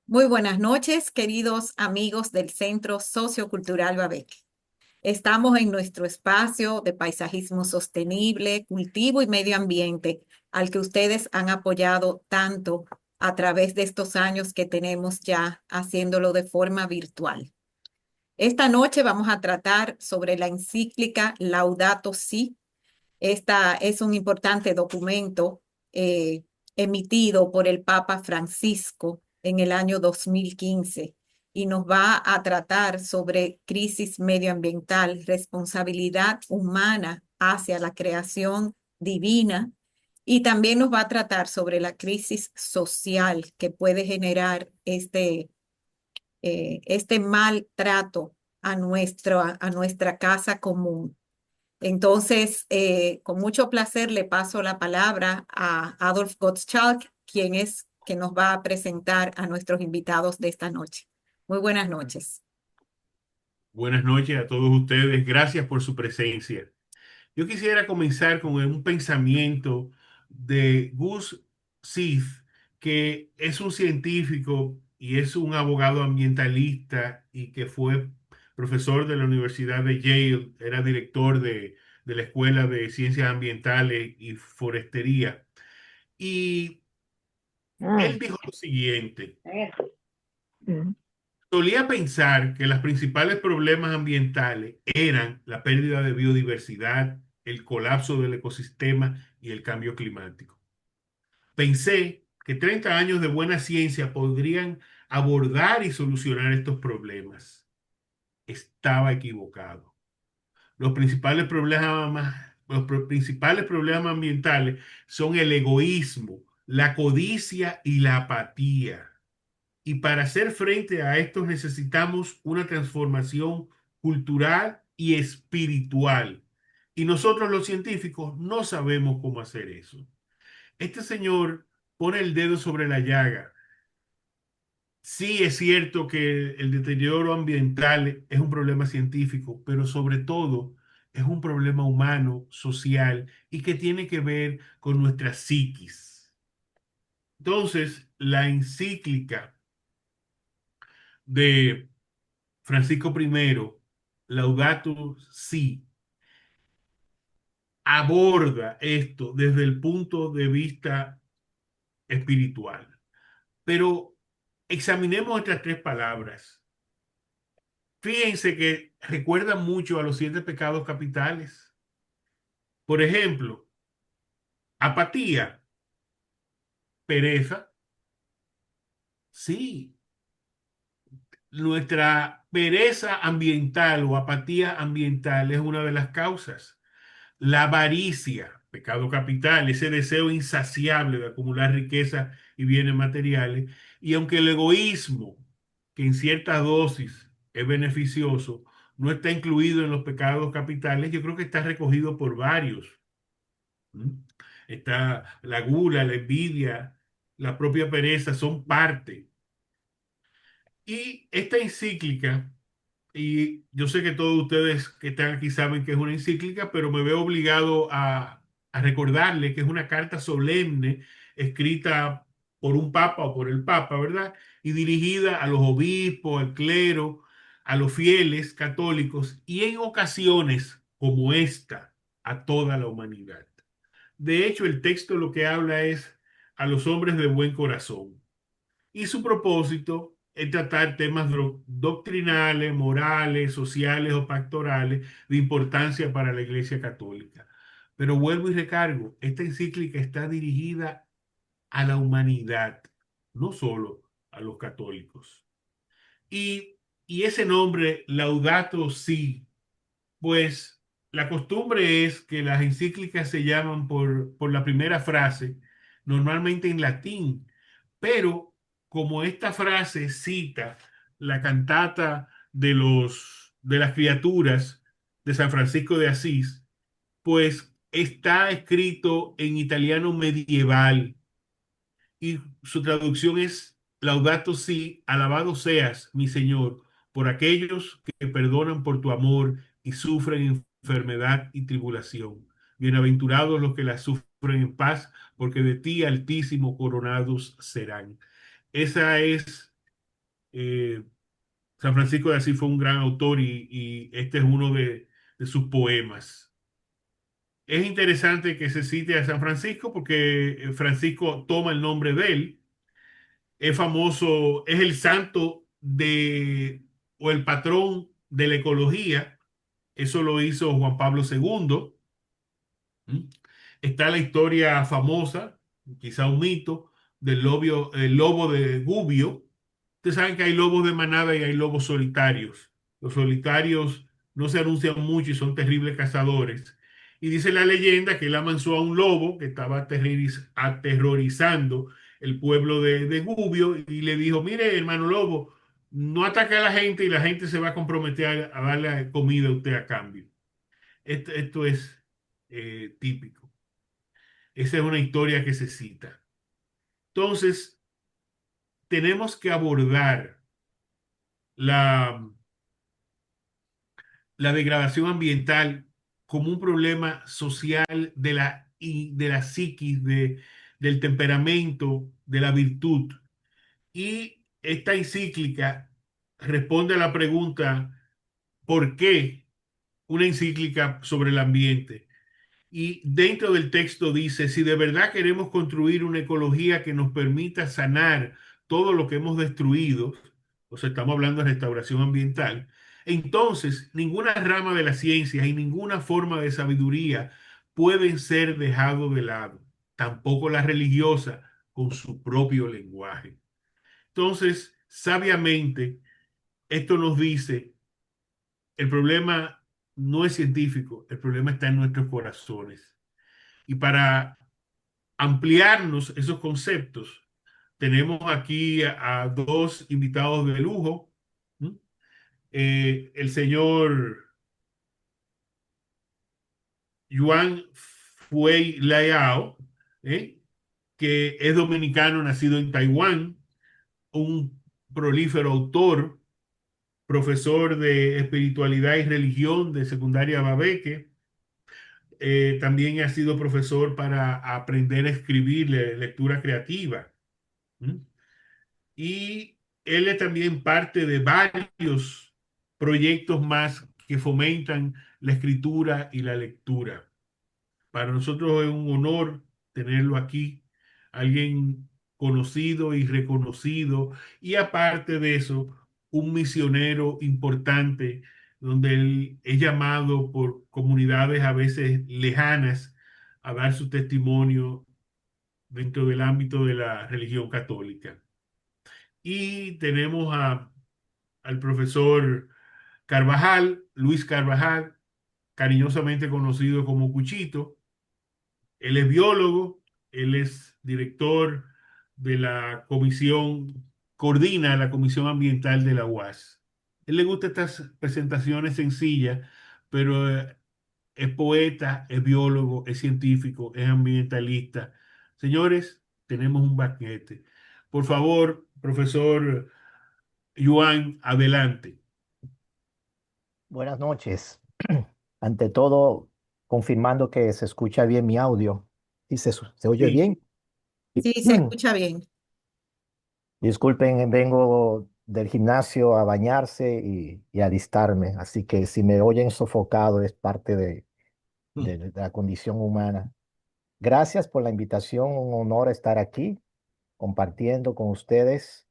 Muy buenas noches, queridos amigos del Centro Sociocultural Babeque. Estamos en nuestro espacio de paisajismo sostenible, cultivo y medio ambiente, al que ustedes han apoyado tanto a través de estos años que tenemos ya haciéndolo de forma virtual. Esta noche vamos a tratar sobre la encíclica Laudato Si. Esta es un importante documento eh, emitido por el Papa Francisco en el año 2015 y nos va a tratar sobre crisis medioambiental, responsabilidad humana hacia la creación divina, y también nos va a tratar sobre la crisis social que puede generar este maltrato a nuestra casa común. Entonces, con mucho placer le paso la palabra a Adolf Gottschalk, que nos va a presentar a nuestros invitados de esta noche. Muy buenas noches. Buenas noches a todos ustedes. Gracias por su presencia. Yo quisiera comenzar con un pensamiento de Gus Sith, que es un científico y es un abogado ambientalista y que fue profesor de la Universidad de Yale, era director de la Escuela de Ciencias Ambientales y Forestería. Y él dijo lo siguiente: Mm. solía pensar que los principales problemas ambientales eran la pérdida de biodiversidad, el colapso del ecosistema y el cambio climático. Pensé que 30 años de buena ciencia podrían abordar y solucionar estos problemas. Estaba equivocado. Principales problemas ambientales son el egoísmo, la codicia y la apatía. Y para hacer frente a esto necesitamos una transformación cultural y espiritual. Y nosotros los científicos no sabemos cómo hacer eso. Este señor pone el dedo sobre la llaga. Sí, es cierto que el deterioro ambiental es un problema científico, pero sobre todo es un problema humano, social y que tiene que ver con nuestra psiquis. Entonces, la encíclica de Francisco I, Laudato Si, aborda esto desde el punto de vista espiritual. Pero examinemos estas tres palabras. Fíjense que recuerdan mucho a los siete pecados capitales. Por ejemplo, apatía, pereza. Sí, nuestra pereza ambiental o apatía ambiental es una de las causas. La avaricia, pecado capital, ese deseo insaciable de acumular riqueza y bienes materiales. Y aunque el egoísmo, que en cierta dosis es beneficioso, no está incluido en los pecados capitales, yo creo que está recogido por varios. ¿Mm? Está la gula, la envidia, la propia pereza, son parte. Y esta encíclica, y yo sé que todos ustedes que están aquí saben que es una encíclica, pero me veo obligado a recordarle que es una carta solemne escrita por un papa o por el papa, ¿verdad? Y dirigida a los obispos, al clero, a los fieles católicos y en ocasiones como esta, a toda la humanidad. De hecho, el texto lo que habla es a los hombres de buen corazón y su propósito es tratar temas doctrinales, morales, sociales o pastorales de importancia para la Iglesia Católica. Pero vuelvo y recargo, esta encíclica está dirigida a la humanidad, no solo a los católicos. Y, y ese nombre, Laudato Si, pues la costumbre es que las encíclicas se llaman por la primera frase, normalmente en latín, pero como esta frase cita la cantata de las criaturas de San Francisco de Asís, pues está escrito en italiano medieval y su traducción es Laudato Si, alabado seas, mi Señor, por aquellos que perdonan por tu amor y sufren enfermedad y tribulación. Bienaventurados los que la sufren en paz, porque de ti, Altísimo, coronados serán. Esa es Eh, San Francisco de Asís fue un gran autor y este es uno de sus poemas. Es interesante que se cite a San Francisco porque Francisco toma el nombre de él. Es famoso, es el santo de o el patrón de la ecología. Eso lo hizo Juan Pablo II. ¿Mm? Está la historia famosa, quizá un mito, el lobo de Gubbio. Ustedes saben que hay lobos de manada y hay lobos solitarios. Los solitarios no se anuncian mucho y son terribles cazadores. Y dice la leyenda que él amansó a un lobo que estaba aterrorizando el pueblo de Gubbio y le dijo, mire, hermano lobo, no ataque a la gente y la gente se va a comprometer a darle comida a usted a cambio. Esto es típico. Esa es una historia que se cita. Entonces, tenemos que abordar la, la degradación ambiental como un problema social de la psiquis, del temperamento, de la virtud. Y esta encíclica responde a la pregunta, ¿por qué una encíclica sobre el ambiente? Y dentro del texto dice, si de verdad queremos construir una ecología que nos permita sanar todo lo que hemos destruido, o sea, estamos hablando de restauración ambiental, entonces ninguna rama de la ciencia y ninguna forma de sabiduría pueden ser dejado de lado, tampoco la religiosa con su propio lenguaje. Entonces, sabiamente, esto nos dice, el problema no es científico, el problema está en nuestros corazones. Y para ampliarnos esos conceptos, tenemos aquí a dos invitados de lujo. ¿Mm? El señor Yuan Fui Laiao, que es dominicano, nacido en Taiwán, un prolífero autor, profesor de espiritualidad y religión de secundaria Babeque. También ha sido profesor para aprender a escribir lectura creativa. ¿Mm? Y él es también parte de varios proyectos más que fomentan la escritura y la lectura. Para nosotros es un honor tenerlo aquí, alguien conocido y reconocido, y aparte de eso, un misionero importante, donde él es llamado por comunidades a veces lejanas a dar su testimonio dentro del ámbito de la religión católica. Y tenemos al profesor Carvajal, Luis Carvajal, cariñosamente conocido como Cuchito. Él es biólogo, él es director de la comisión, coordina la comisión ambiental de la UAS. Él le gusta estas presentaciones sencillas, pero es poeta, es biólogo, es científico, es ambientalista. Señores, tenemos un banquete. Por favor, profesor Yuan, adelante. Buenas noches. Ante todo, confirmando que se escucha bien mi audio. ¿Y se oye Sí, bien? Sí, se escucha bien. Disculpen, vengo del gimnasio a bañarse y a alistarme, así que si me oyen sofocado es parte de la condición humana. Gracias por la invitación, un honor estar aquí compartiendo con ustedes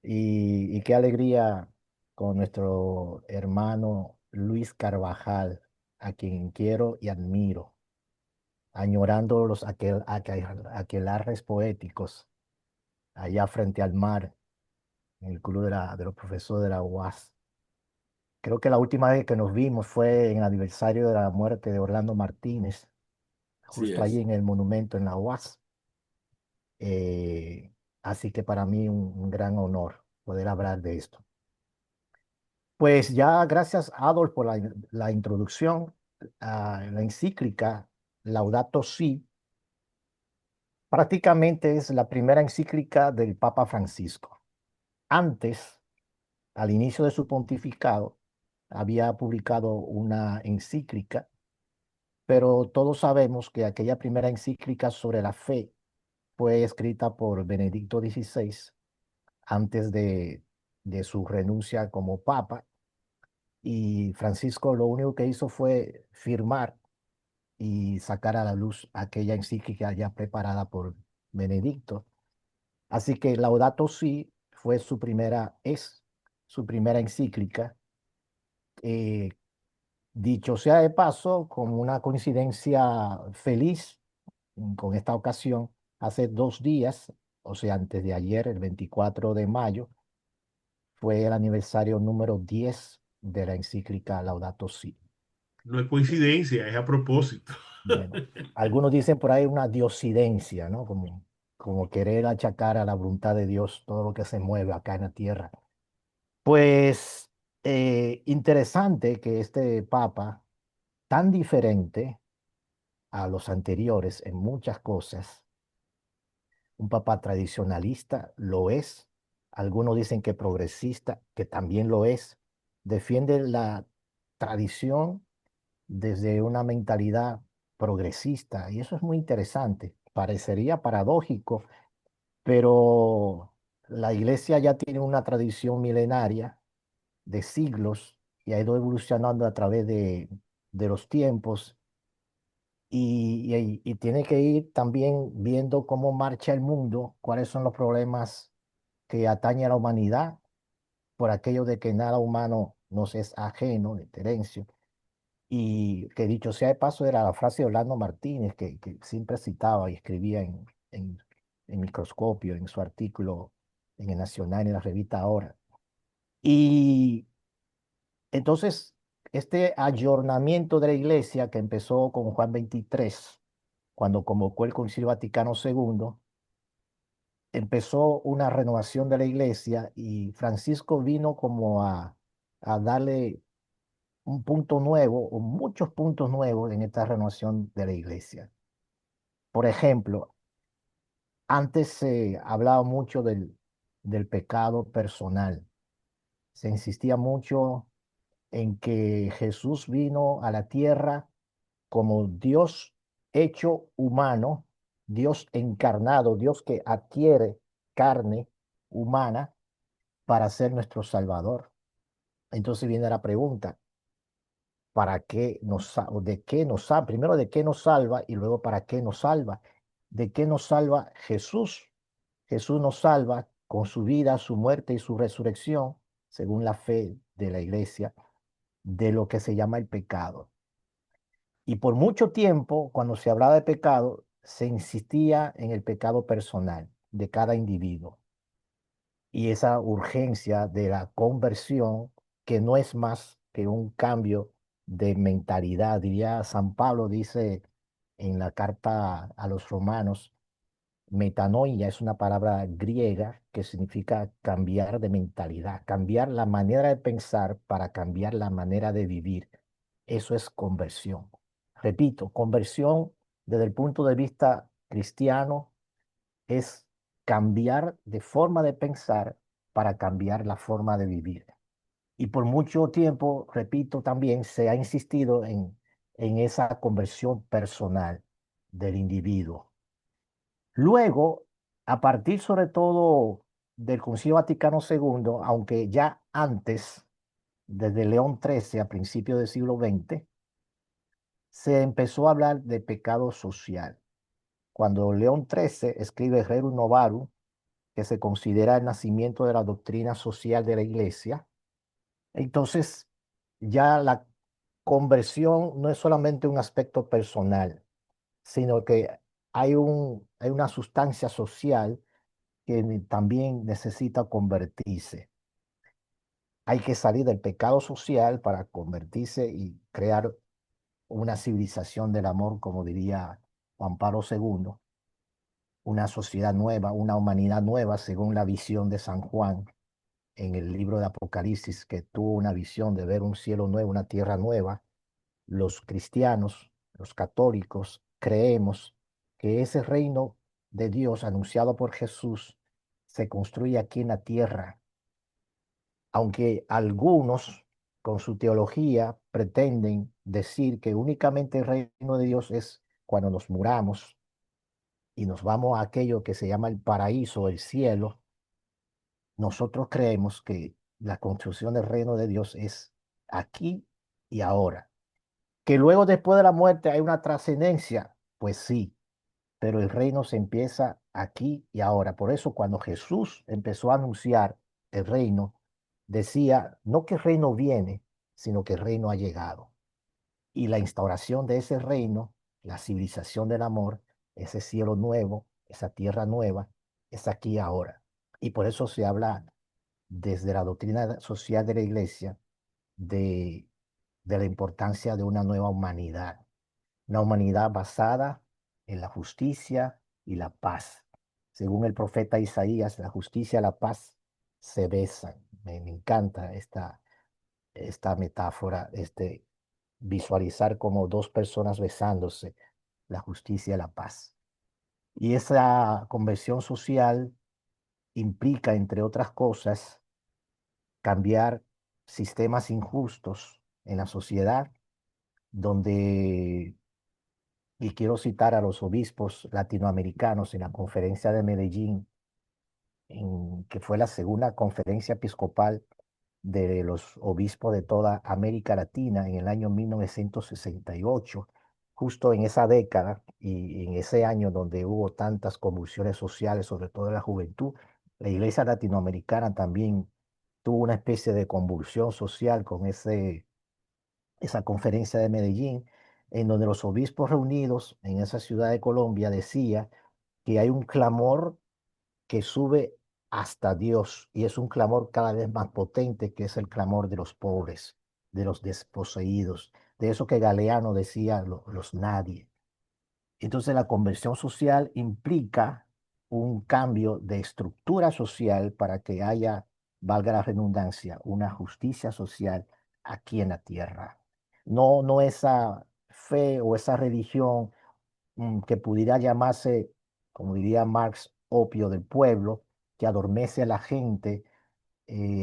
y qué alegría con nuestro hermano Luis Carvajal, a quien quiero y admiro, añorando los aquelarres poéticos allá frente al mar, en el club de los profesores de la UAS. Creo que la última vez que nos vimos fue en el aniversario de la muerte de Orlando Martínez, Así justo allí es. en el monumento en la UAS. Eh, Así que para mí un gran honor poder hablar de esto. Pues ya gracias, Adolf, por la introducción a la encíclica Laudato Si. Prácticamente es la primera encíclica del Papa Francisco. Antes, al inicio de su pontificado, había publicado una encíclica, pero todos sabemos que aquella primera encíclica sobre la fe fue escrita por Benedicto XVI antes de su renuncia como papa, y Francisco lo único que hizo fue firmar y sacar a la luz aquella encíclica ya preparada por Benedicto. Así que Laudato Si es su primera encíclica. Eh, Dicho sea de paso, como una coincidencia feliz con esta ocasión, hace 2 días, o sea, antes de ayer, el 24 de mayo, fue el aniversario número 10 de la encíclica Laudato Si. No es coincidencia, es a propósito. Bueno, algunos dicen por ahí una diosidencia, ¿no? Como querer achacar a la voluntad de Dios todo lo que se mueve acá en la tierra. Pues interesante que este papa, tan diferente a los anteriores en muchas cosas, un papa tradicionalista, lo es. Algunos dicen que progresista, que también lo es. Defiende la tradición desde una mentalidad progresista y eso es muy interesante. Parecería paradójico, pero la iglesia ya tiene una tradición milenaria de siglos y ha ido evolucionando a través de los tiempos y tiene que ir también viendo cómo marcha el mundo, cuáles son los problemas que atañen a la humanidad, por aquello de que nada humano nos es ajeno, de Terencio. Y que dicho sea de paso, era la frase de Orlando Martínez, que siempre citaba y escribía en Microscopio, en su artículo en el Nacional, en la revista Ahora. Y entonces, este ayornamiento de la iglesia que empezó con Juan 23, cuando convocó el Concilio Vaticano II, empezó una renovación de la iglesia y Francisco vino como a darle un punto nuevo o muchos puntos nuevos en esta renovación de la iglesia. Por ejemplo, antes se hablaba mucho del pecado personal. Se insistía mucho en que Jesús vino a la tierra como Dios hecho humano, Dios encarnado, Dios que adquiere carne humana para ser nuestro Salvador. Entonces viene la pregunta, ¿para qué o de qué nos salva? Primero, ¿de qué nos salva? Y luego, ¿para qué nos salva? ¿De qué nos salva Jesús? Jesús nos salva con su vida, su muerte y su resurrección, según la fe de la iglesia, de lo que se llama el pecado. Y por mucho tiempo, cuando se hablaba de pecado, se insistía en el pecado personal de cada individuo y esa urgencia de la conversión, que no es más que un cambio de mentalidad. Diría San Pablo, dice en la carta a los romanos, metanoia es una palabra griega que significa cambiar de mentalidad, cambiar la manera de pensar para cambiar la manera de vivir. Eso es conversión. Repito, conversión desde el punto de vista cristiano es cambiar de forma de pensar para cambiar la forma de vivir. Y por mucho tiempo, repito, también se ha insistido en esa conversión personal del individuo. Luego, a partir sobre todo del Concilio Vaticano II, aunque ya antes, desde León XIII a principios del siglo XX, se empezó a hablar de pecado social. Cuando León XIII escribe Rerum Novarum, que se considera el nacimiento de la doctrina social de la Iglesia, entonces ya la conversión no es solamente un aspecto personal, sino que hay una sustancia social que también necesita convertirse. Hay que salir del pecado social para convertirse y crear una civilización del amor, como diría Juan Pablo II, una sociedad nueva, una humanidad nueva, según la visión de San Juan en el libro de Apocalipsis, que tuvo una visión de ver un cielo nuevo, una tierra nueva. Los cristianos, los católicos, creemos que ese reino de Dios anunciado por Jesús se construye aquí en la tierra, aunque algunos con su teología pretenden decir que únicamente el reino de Dios es cuando nos muramos y nos vamos a aquello que se llama el paraíso, el cielo. Nosotros creemos que la construcción del reino de Dios es aquí y ahora. Que luego después de la muerte hay una trascendencia, pues sí, pero el reino se empieza aquí y ahora. Por eso cuando Jesús empezó a anunciar el reino, decía no que el reino viene, sino que el reino ha llegado. Y la instauración de ese reino, la civilización del amor, ese cielo nuevo, esa tierra nueva, es aquí y ahora. Y por eso se habla desde la doctrina social de la iglesia de, de la importancia de una nueva humanidad, una humanidad basada en la justicia y la paz. Según el profeta Isaías, la justicia y la paz se besan. Me encanta esta metáfora, visualizar como dos personas besándose, la justicia y la paz. Y esa conversión social implica, entre otras cosas, cambiar sistemas injustos en la sociedad, donde, y quiero citar a los obispos latinoamericanos en la conferencia de Medellín, que fue la segunda conferencia episcopal de los obispos de toda América Latina en el año 1968, justo en esa década y en ese año donde hubo tantas convulsiones sociales, sobre todo en la juventud, la iglesia latinoamericana también tuvo una especie de convulsión social con esa conferencia de Medellín, en donde los obispos reunidos en esa ciudad de Colombia decía que hay un clamor que sube hasta Dios y es un clamor cada vez más potente, que es el clamor de los pobres, de los desposeídos, de eso que Galeano decía, los nadie. Entonces la conversión social implica un cambio de estructura social para que haya, valga la redundancia, una justicia social aquí en la tierra. No esa fe o esa religión que pudiera llamarse, como diría Marx, opio del pueblo, que adormece a la gente,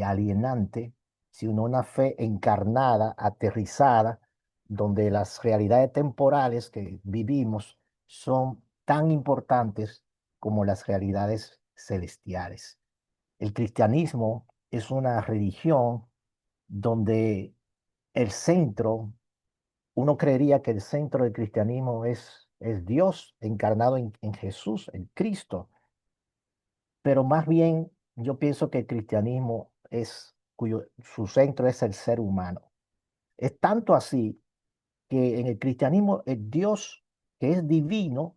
alienante, sino una fe encarnada, aterrizada, donde las realidades temporales que vivimos son tan importantes como las realidades celestiales. El cristianismo es una religión donde el centro, uno creería que el centro del cristianismo es Dios encarnado en Jesús, en Cristo, pero más bien yo pienso que el cristianismo su centro es el ser humano. Es tanto así que en el cristianismo el Dios que es divino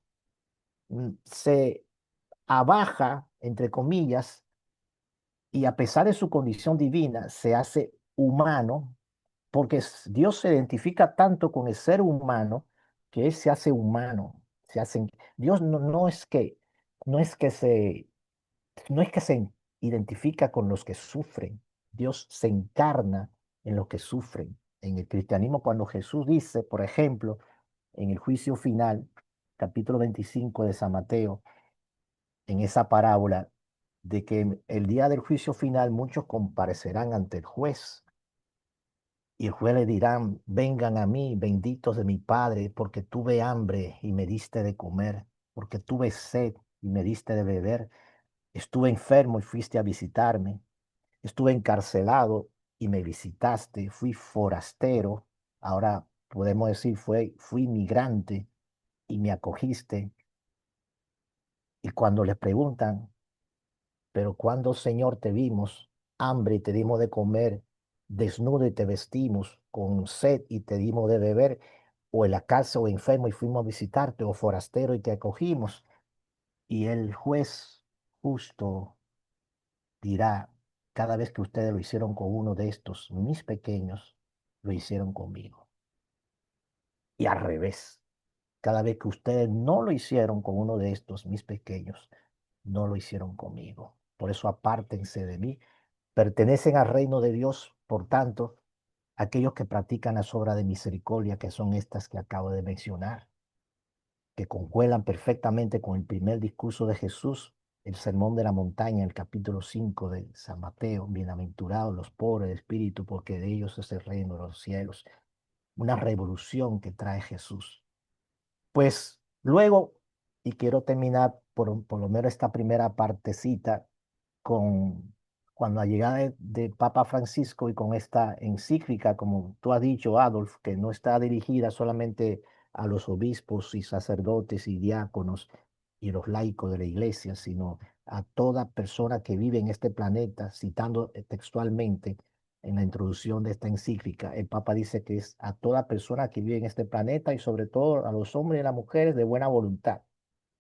se abaja, entre comillas, y a pesar de su condición divina, se hace humano, porque Dios se identifica tanto con el ser humano que Él se hace humano. Dios no es que se, no es que se identifica con los que sufren. Dios se encarna en los que sufren. En el cristianismo, cuando Jesús dice, por ejemplo, en el juicio final, capítulo 25 de San Mateo, en esa parábola, de que en el día del juicio final muchos comparecerán ante el juez y el juez le dirán, vengan a mí, benditos de mi Padre, porque tuve hambre y me diste de comer, porque tuve sed y me diste de beber, estuve enfermo y fuiste a visitarme, estuve encarcelado y me visitaste, fui forastero, ahora podemos decir fui migrante y me acogiste. Y cuando le preguntan, pero cuando, Señor, te vimos hambre y te dimos de comer, desnudo y te vestimos, con sed y te dimos de beber, o en la cárcel o enfermo y fuimos a visitarte, o forastero y te acogimos? Y el juez justo dirá, cada vez que ustedes lo hicieron con uno de estos, mis pequeños, lo hicieron conmigo. Y al revés, cada vez que ustedes no lo hicieron con uno de estos, mis pequeños, no lo hicieron conmigo. Por eso apártense de mí. Pertenecen al reino de Dios, por tanto, aquellos que practican las obras de misericordia, que son estas que acabo de mencionar, que concuerdan perfectamente con el primer discurso de Jesús, el Sermón de la Montaña, el capítulo 5 de San Mateo: bienaventurados los pobres de espíritu, porque de ellos es el reino de los cielos. Una revolución que trae Jesús. Pues luego, y quiero terminar por lo menos esta primera partecita con cuando la llegada de Papa Francisco y con esta encíclica, como tú has dicho, Adolf, que no está dirigida solamente a los obispos y sacerdotes y diáconos y los laicos de la iglesia, sino a toda persona que vive en este planeta, citando textualmente en la introducción de esta encíclica, el Papa dice que es a toda persona que vive en este planeta y sobre todo a los hombres y las mujeres de buena voluntad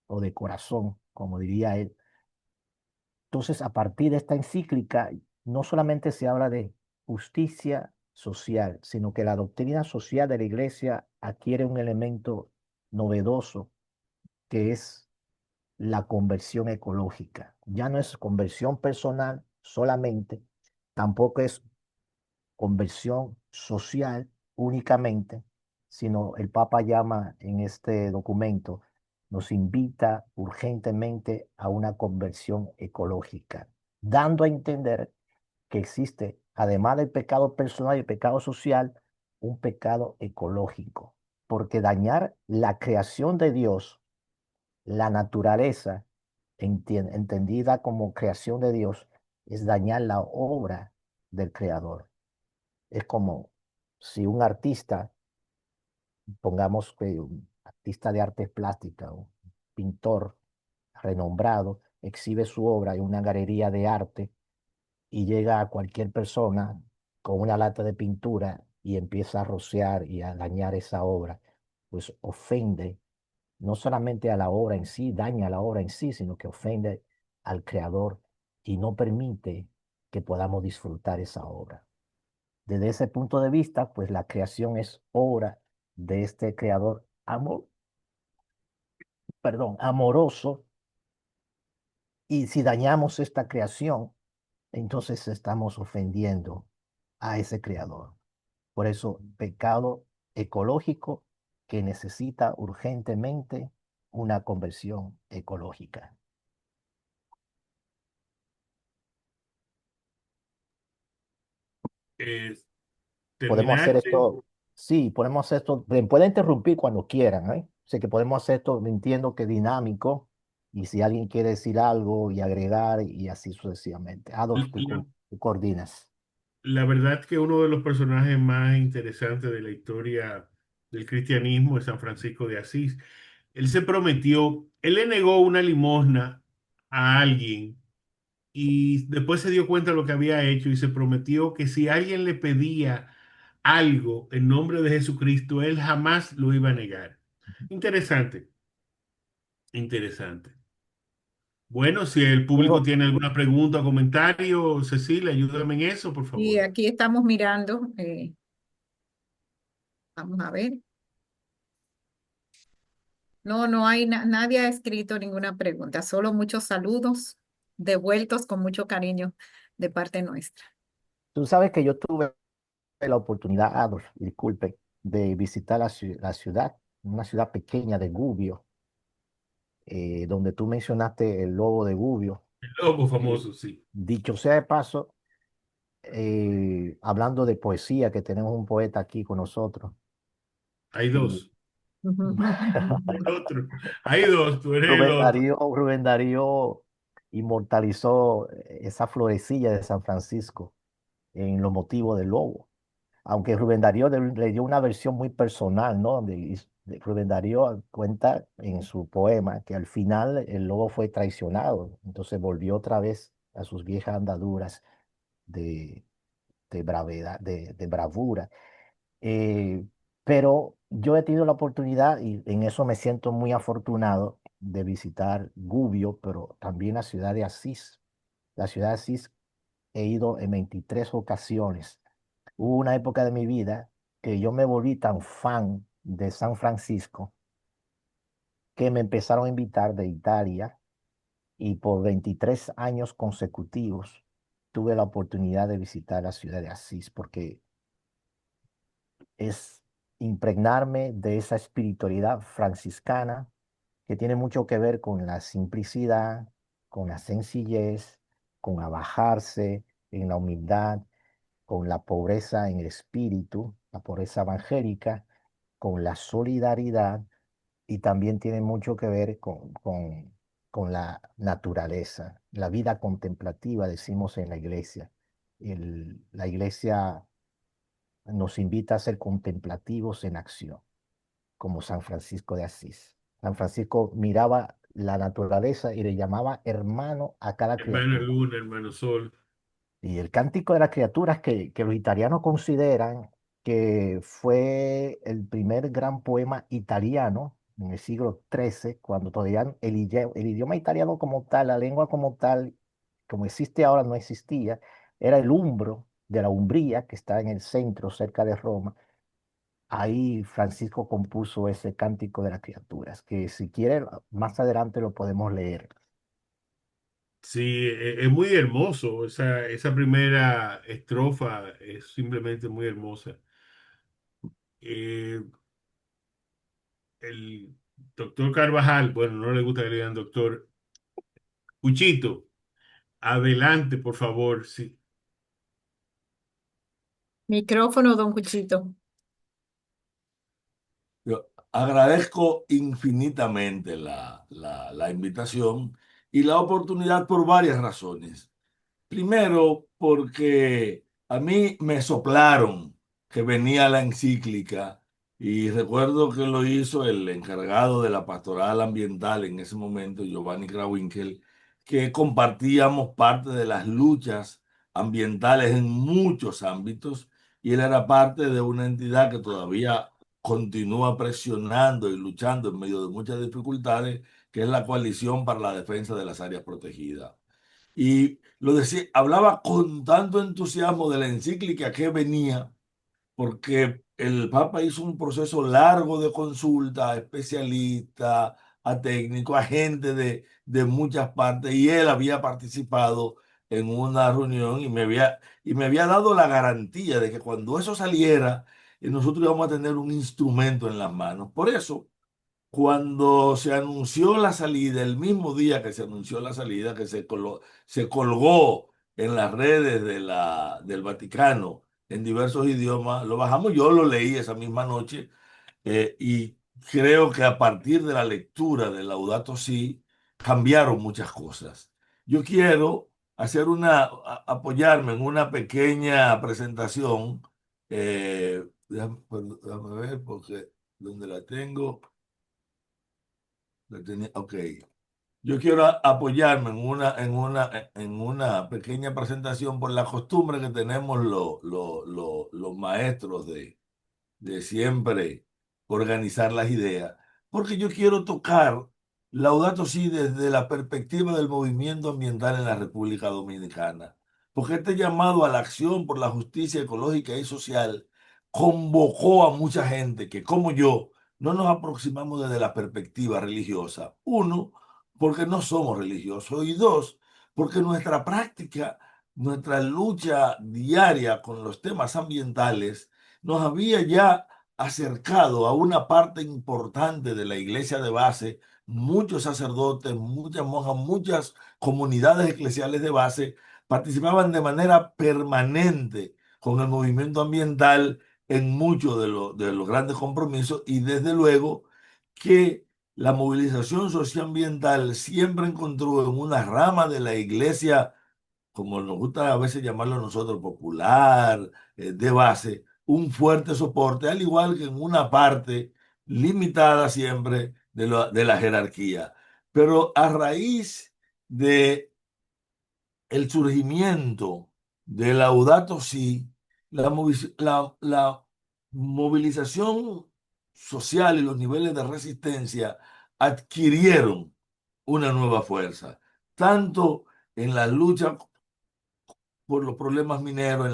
o de corazón, como diría él. Entonces, a partir de esta encíclica, no solamente se habla de justicia social, sino que la doctrina social de la iglesia adquiere un elemento novedoso, que es la conversión ecológica. Ya no es conversión personal solamente, tampoco es conversión social únicamente, sino el Papa llama en este documento, nos invita urgentemente a una conversión ecológica, dando a entender que existe, además del pecado personal y el pecado social, un pecado ecológico, porque dañar la creación de Dios, la naturaleza, entendida como creación de Dios, es dañar la obra del Creador. Es como si un artista, pongamos que un artista de artes plásticas, un pintor renombrado, exhibe su obra en una galería de arte y llega a cualquier persona con una lata de pintura y empieza a rociar y a dañar esa obra, pues ofende no solamente a la obra en sí, daña a la obra en sí, sino que ofende al creador y no permite que podamos disfrutar esa obra. Desde ese punto de vista, pues la creación es obra de este creador amoroso, y si dañamos esta creación, entonces estamos ofendiendo a ese creador. Por eso, pecado ecológico que necesita urgentemente una conversión ecológica. Eh, Podemos hacer ¿Terminaste? esto, sí, podemos hacer esto, me pueden interrumpir cuando quieran, ¿eh? Sé que podemos hacer esto, entiendo que dinámico, y si alguien quiere decir algo y agregar, y así sucesivamente. Adolf, La, tú coordinas. la verdad que uno de los personajes más interesantes de la historia del cristianismo es San Francisco de Asís. Él se prometió, él le negó una limosna a alguien y después se dio cuenta de lo que había hecho y se prometió que si alguien le pedía algo en nombre de Jesucristo, él jamás lo iba a negar. Interesante, interesante. Bueno, si el público Tengo, tiene alguna pregunta o comentario, Cecilia, ayúdame en eso, por Y favor. aquí estamos mirando, vamos a ver. No, no hay, nadie ha escrito ninguna pregunta, solo muchos saludos devueltos con mucho cariño de parte nuestra. tú sabes que yo tuve la oportunidad, Adolf, disculpe, de visitar la ciudad, una ciudad pequeña de Gubbio, donde tú mencionaste el lobo de Gubbio. El lobo Y famoso, sí. dicho sea de paso, hablando de poesía, que tenemos un poeta aquí con nosotros. Hay Y dos. El otro. Hay dos, tú eres el otro. Rubén Darío inmortalizó esa florecilla de San Francisco en los motivos del lobo. Aunque Rubén Darío le dio una versión muy personal, ¿no? Rubén Darío cuenta en su poema que al final el lobo fue traicionado, entonces volvió otra vez a sus viejas andaduras de, de bravedad, de bravura. Eh, pero yo he tenido la oportunidad, y en eso me siento muy afortunado, de visitar Gubbio, pero también la ciudad de Asís. La ciudad de Asís he ido en 23 ocasiones. Hubo una época de mi vida que yo me volví tan fan de San Francisco que me empezaron a invitar de Italia, y por 23 años consecutivos tuve la oportunidad de visitar la ciudad de Asís porque es impregnarme de esa espiritualidad franciscana que tiene mucho que ver con la simplicidad, con la sencillez, con abajarse en la humildad, con la pobreza en el espíritu, la pobreza evangélica, con la solidaridad, y también tiene mucho que ver con con la naturaleza, la vida contemplativa, decimos en la iglesia. La iglesia nos invita a ser contemplativos en acción, como San Francisco de Asís. San Francisco miraba la naturaleza y le llamaba hermano a cada Hermana criatura. Luna, hermano Sol. Y el Cántico de las Criaturas, que los italianos consideran que fue el primer gran poema italiano en el siglo XIII, cuando todavía el idioma italiano como tal, la lengua como tal, como existe ahora, no existía, era el Umbro de la Umbría, que está en el centro, cerca de Roma. Ahí Francisco compuso ese Cántico de las Criaturas, que si quiere, más adelante lo podemos leer. Sí, es muy hermoso. Esa primera estrofa es simplemente muy hermosa. Eh, el doctor Carvajal, bueno, no le gusta que le digan doctor. Cuchito, adelante, por favor. Sí. Micrófono, don Cuchito. Yo agradezco infinitamente la invitación y la oportunidad por varias razones. Primero, porque a mí me soplaron que venía la encíclica y recuerdo que lo hizo el encargado de la pastoral ambiental en ese momento, Giovanni Krawinkel, que compartíamos parte de las luchas ambientales en muchos ámbitos y él era parte de una entidad que todavía continúa presionando y luchando en medio de muchas dificultades, que es la Coalición para la Defensa de las Áreas Protegidas. Y lo decía, hablaba con tanto entusiasmo de la encíclica que venía, porque el Papa hizo un proceso largo de consulta a especialistas, a técnicos, a gente de muchas partes, y él había participado en una reunión y me había dado la garantía de que cuando eso saliera, nosotros íbamos a tener un instrumento en las manos. Por eso, cuando se anunció la salida, el mismo día que se anunció la salida, que se colgó en las redes del Vaticano en diversos idiomas, lo bajamos, yo lo leí esa misma noche y creo que a partir de la lectura de Laudato Si cambiaron muchas cosas. Yo quiero apoyarme en una pequeña presentación. Déjame ver porque donde la tengo. Ok. Yo quiero apoyarme en una pequeña presentación por la costumbre que tenemos los maestros de siempre organizar las ideas, porque yo quiero tocar Laudato Si desde la perspectiva del movimiento ambiental en la República Dominicana, porque este llamado a la acción por la justicia ecológica y social convocó a mucha gente que, como yo, no nos aproximamos desde la perspectiva religiosa. Uno, porque no somos religiosos, y dos, porque nuestra práctica, nuestra lucha diaria con los temas ambientales nos había ya acercado a una parte importante de la iglesia de base, muchos sacerdotes, muchas monjas, muchas comunidades eclesiales de base participaban de manera permanente con el movimiento ambiental en muchos de los grandes compromisos y desde luego que la movilización socioambiental siempre encontró en una rama de la iglesia, como nos gusta a veces llamarlo nosotros, popular, de base, un fuerte soporte, al igual que en una parte limitada siempre de la jerarquía. Pero a raíz de el surgimiento de Laudato Si, la movilización social y los niveles de resistencia adquirieron una nueva fuerza, tanto en la lucha por los problemas mineros,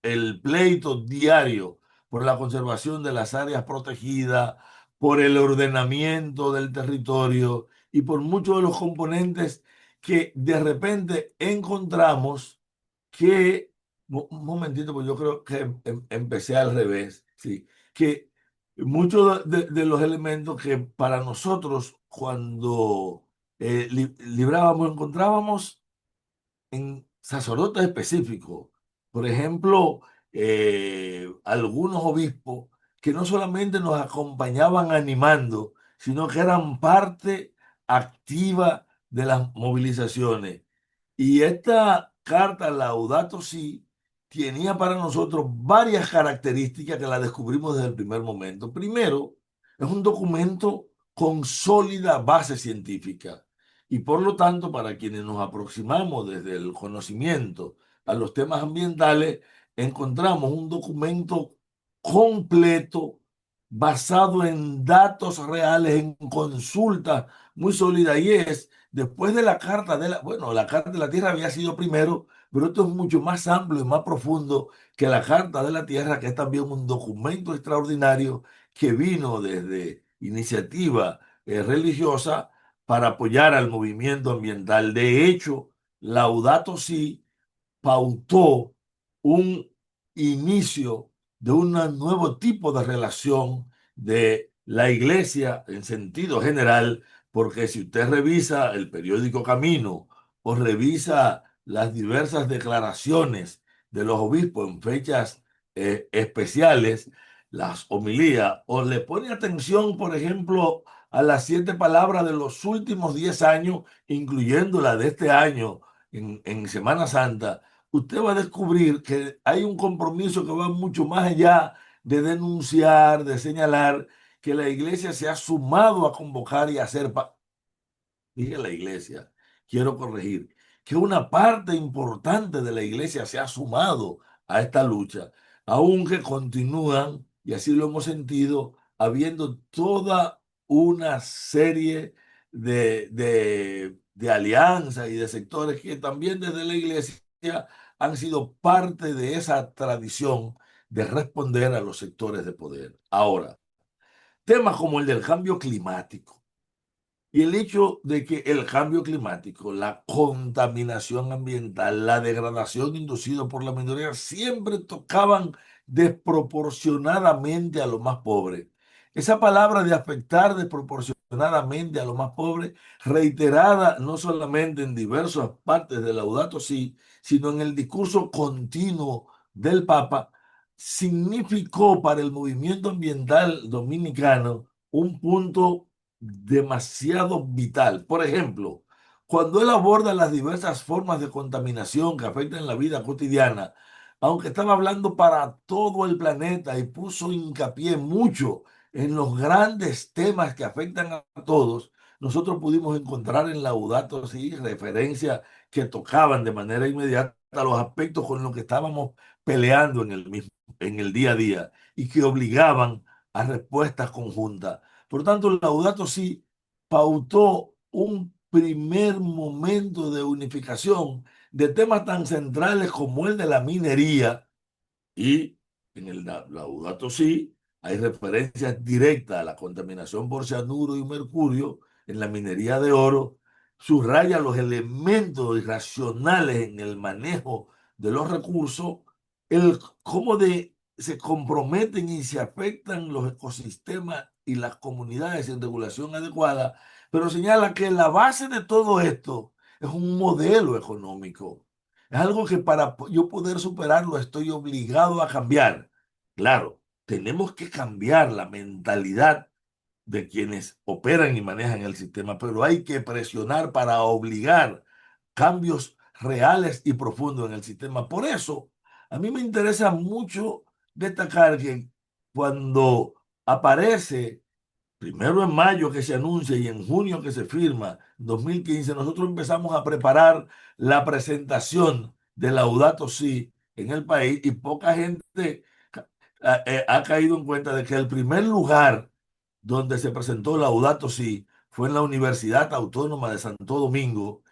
el pleito diario por la conservación de las áreas protegidas, por el ordenamiento del territorio y por muchos de los componentes que de repente encontramos que, un momentito, pues yo creo que empecé al revés, sí, que muchos de los elementos que para nosotros cuando librábamos, encontrábamos en sacerdotes específicos. Por ejemplo, algunos obispos que no solamente nos acompañaban animando, sino que eran parte activa de las movilizaciones. Y esta carta Laudato Si tenía para nosotros varias características que la descubrimos desde el primer momento. Primero, es un documento con sólida base científica y por lo tanto, para quienes nos aproximamos desde el conocimiento a los temas ambientales, encontramos un documento completo, basado en datos reales, en consultas muy sólidas, y es, después de la Carta de la, bueno, la Carta de la Tierra había sido primero, pero esto es mucho más amplio y más profundo que la Carta de la Tierra, que es también un documento extraordinario que vino desde iniciativa religiosa para apoyar al movimiento ambiental. De hecho, Laudato Si pautó un inicio de un nuevo tipo de relación de la iglesia en sentido general, porque si usted revisa el periódico Camino o revisa las diversas declaraciones de los obispos en fechas especiales, las homilías, o le pone atención, por ejemplo, a las 7 palabras de los últimos 10 años, incluyendo la de este año en Semana Santa, usted va a descubrir que hay un compromiso que va mucho más allá de denunciar, de señalar, que la iglesia se ha sumado a convocar y a hacer, dije la iglesia, quiero corregir, que una parte importante de la iglesia se ha sumado a esta lucha, aunque continúan, y así lo hemos sentido, habiendo toda una serie de alianzas y de sectores que también desde la iglesia han sido parte de esa tradición de responder a los sectores de poder. Ahora, temas como el del cambio climático y el hecho de que el cambio climático, la contaminación ambiental, la degradación inducida por la minería, siempre tocaban desproporcionadamente a los más pobres. Esa palabra de afectar desproporcionadamente a los más pobres, reiterada no solamente en diversas partes del Laudato Si, sino en el discurso continuo del Papa, significó para el movimiento ambiental dominicano un punto demasiado vital. Por ejemplo, cuando él aborda las diversas formas de contaminación que afectan la vida cotidiana, aunque estaba hablando para todo el planeta y puso hincapié mucho en los grandes temas que afectan a todos, nosotros pudimos encontrar en Laudato Si referencias que tocaban de manera inmediata los aspectos con los que estábamos peleando en el día a día y que obligaban a respuestas conjuntas. Por tanto, Laudato Si pautó un primer momento de unificación de temas tan centrales como el de la minería, y en el Laudato Si hay referencias directas a la contaminación por cianuro y mercurio en la minería de oro, subraya los elementos irracionales en el manejo de los recursos, el cómo se comprometen y se afectan los ecosistemas y las comunidades en regulación adecuada, pero señala que la base de todo esto es un modelo económico. Es algo que para yo poder superarlo estoy obligado a cambiar. Claro, tenemos que cambiar la mentalidad de quienes operan y manejan el sistema, pero hay que presionar para obligar cambios reales y profundos en el sistema. Por eso, a mí me interesa mucho destacar que cuando aparece primero en mayo que se anuncia y en junio que se firma, 2015, nosotros empezamos a preparar la presentación de Laudato Si en el país y poca gente ha caído en cuenta de que el primer lugar donde se presentó Laudato Si fue en la Universidad Autónoma de Santo Domingo,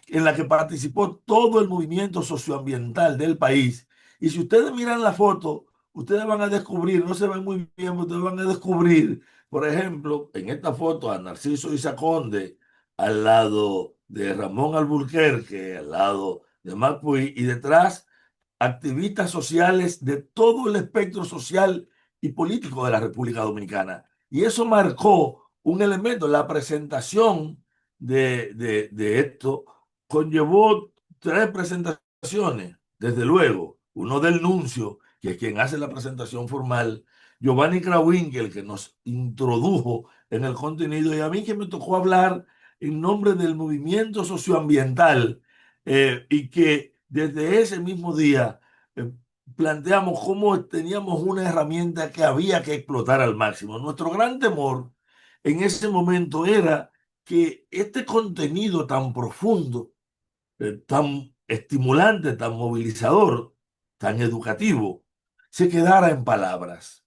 en la que participó todo el movimiento socioambiental del país. Y si ustedes miran la foto, ustedes van a descubrir, no se ven muy bien, pero ustedes van a descubrir, por ejemplo, en esta foto a Narciso Isaconde, al lado de Ramón Alburquerque, al lado de Marpuy, y detrás activistas sociales de todo el espectro social y político de la República Dominicana. Y eso marcó un elemento, la presentación de esto conllevó 3 presentaciones, desde luego, uno del nuncio, que es quien hace la presentación formal, Giovanni Krawinkel, que nos introdujo en el contenido. Y a mí que me tocó hablar en nombre del movimiento socioambiental, y que desde ese mismo día eh, planteamos cómo teníamos una herramienta que había que explotar al máximo. Nuestro gran temor en ese momento era que este contenido tan profundo, tan estimulante, tan movilizador, tan educativo, se quedara en palabras.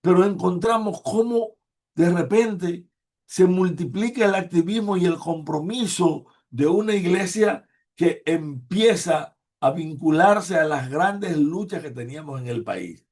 Pero encontramos cómo de repente se multiplica el activismo y el compromiso de una iglesia que empieza a vincularse a las grandes luchas que teníamos en el país.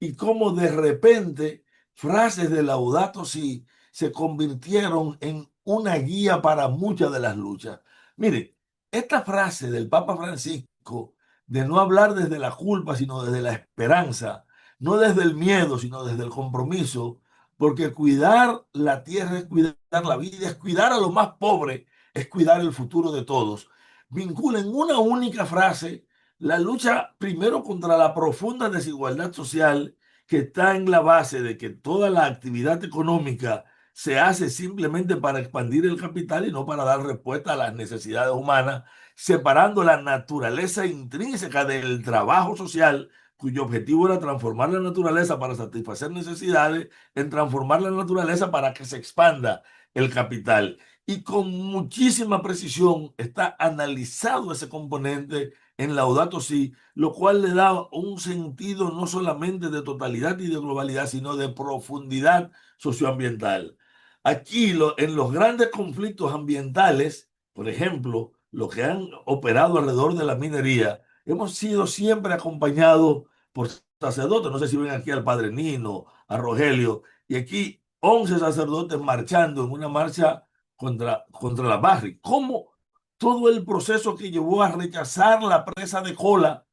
Y cómo de repente frases de Laudato Si se convirtieron en una guía para muchas de las luchas. Mire, esta frase del Papa Francisco de no hablar desde la culpa, sino desde la esperanza, no desde el miedo, sino desde el compromiso, porque cuidar la tierra es cuidar la vida, es cuidar a los más pobres, es cuidar el futuro de todos. Vincula en una única frase la lucha primero contra la profunda desigualdad social que está en la base de que toda la actividad económica se hace simplemente para expandir el capital y no para dar respuesta a las necesidades humanas, separando la naturaleza intrínseca del trabajo social, cuyo objetivo era transformar la naturaleza para satisfacer necesidades, en transformar la naturaleza para que se expanda el capital. Y con muchísima precisión está analizado ese componente en Laudato Si, lo cual le da un sentido no solamente de totalidad y de globalidad, sino de profundidad socioambiental. Aquí, en los grandes conflictos ambientales, por ejemplo, los que han operado alrededor de la minería, hemos sido siempre acompañados por sacerdotes. No sé si ven aquí al padre Nino, a Rogelio, y aquí 11 sacerdotes marchando en una marcha contra la Barri. ¿Cómo todo el proceso que llevó a rechazar la presa de Cola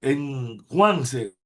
en Juanse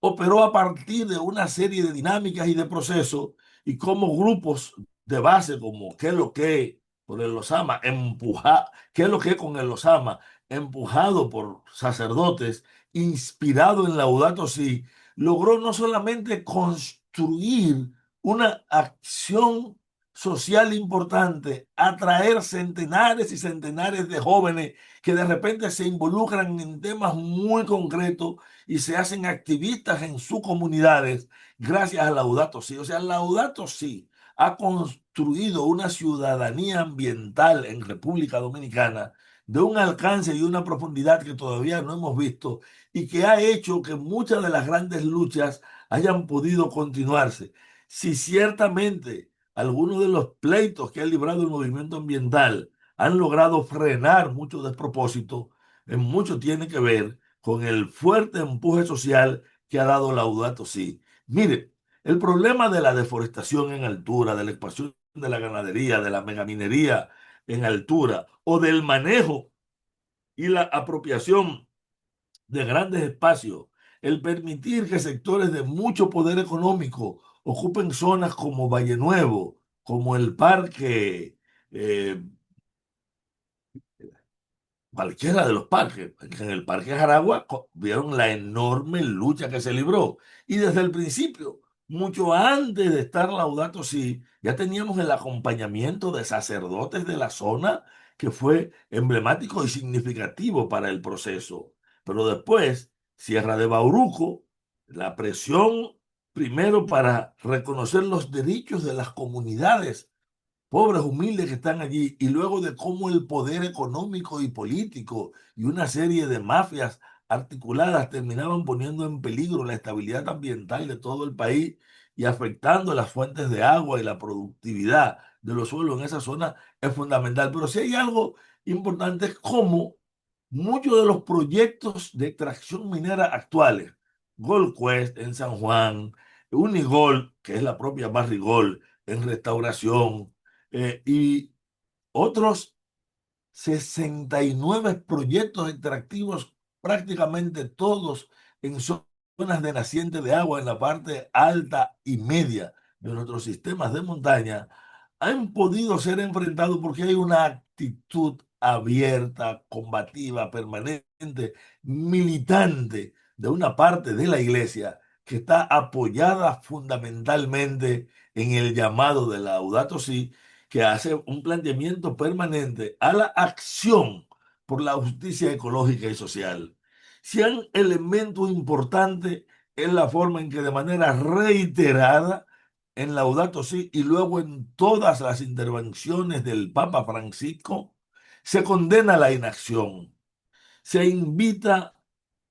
operó a partir de una serie de dinámicas y de procesos, y cómo grupos de base como qué es lo que por el Osama qué es lo que con el Osama, empujado por sacerdotes, inspirado en Laudato Si, logró no solamente construir una acción social importante, atraer centenares y centenares de jóvenes que de repente se involucran en temas muy concretos y se hacen activistas en sus comunidades gracias a Laudato Si. O sea, Laudato Si ha construido una ciudadanía ambiental en República Dominicana de un alcance y una profundidad que todavía no hemos visto, y que ha hecho que muchas de las grandes luchas hayan podido continuarse. Si ciertamente algunos de los pleitos que ha librado el movimiento ambiental han logrado frenar muchos despropósitos, en mucho tiene que ver con el fuerte empuje social que ha dado Laudato Si. Mire, el problema de la deforestación en altura, de la expansión de la ganadería, de la megaminería en altura, o del manejo y la apropiación de grandes espacios, el permitir que sectores de mucho poder económico ocupen zonas como Valle Nuevo, como el parque, eh, cualquiera de los parques. En el Parque Jaragua vieron la enorme lucha que se libró. Y desde el principio, mucho antes de estar Laudato Si, ya teníamos el acompañamiento de sacerdotes de la zona, que fue emblemático y significativo para el proceso. Pero después, Sierra de Bauruco, la presión primero para reconocer los derechos de las comunidades pobres, humildes que están allí, y luego de cómo el poder económico y político y una serie de mafias articuladas terminaban poniendo en peligro la estabilidad ambiental de todo el país y afectando las fuentes de agua y la productividad de los suelos en esa zona, es fundamental. Pero si hay algo importante, es cómo muchos de los proyectos de extracción minera actuales, Gold Quest en San Juan, Unigold, que es la propia Barrigold en Restauración, y otros 69 proyectos extractivos, prácticamente todos en zonas de naciente de agua en la parte alta y media de nuestros sistemas de montaña, han podido ser enfrentados porque hay una actitud abierta, combativa, permanente, militante de una parte de la iglesia que está apoyada fundamentalmente en el llamado de la Laudato Si, que hace un planteamiento permanente a la acción por la justicia ecológica y social. Si hay un elemento importante es la forma en que de manera reiterada en Laudato Si y luego en todas las intervenciones del Papa Francisco se condena la inacción, se invita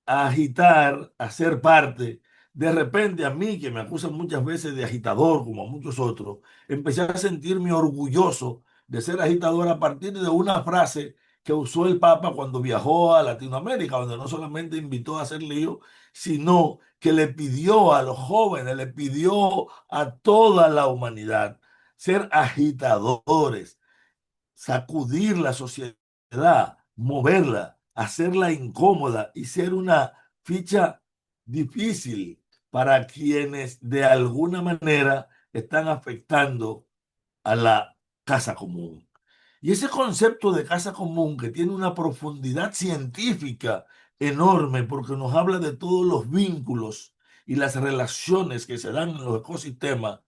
a agitar, a ser parte. De repente a mí, que me acusan muchas veces de agitador, como a muchos otros, empecé a sentirme orgulloso de ser agitador a partir de una frase que usó el Papa cuando viajó a Latinoamérica, donde no solamente invitó a hacer lío, sino que le pidió a los jóvenes, le pidió a toda la humanidad ser agitadores, sacudir la sociedad, moverla, hacerla incómoda y ser una ficha difícil para quienes de alguna manera están afectando a la casa común. Y ese concepto de casa común, que tiene una profundidad científica enorme porque nos habla de todos los vínculos y las relaciones que se dan en los ecosistemas,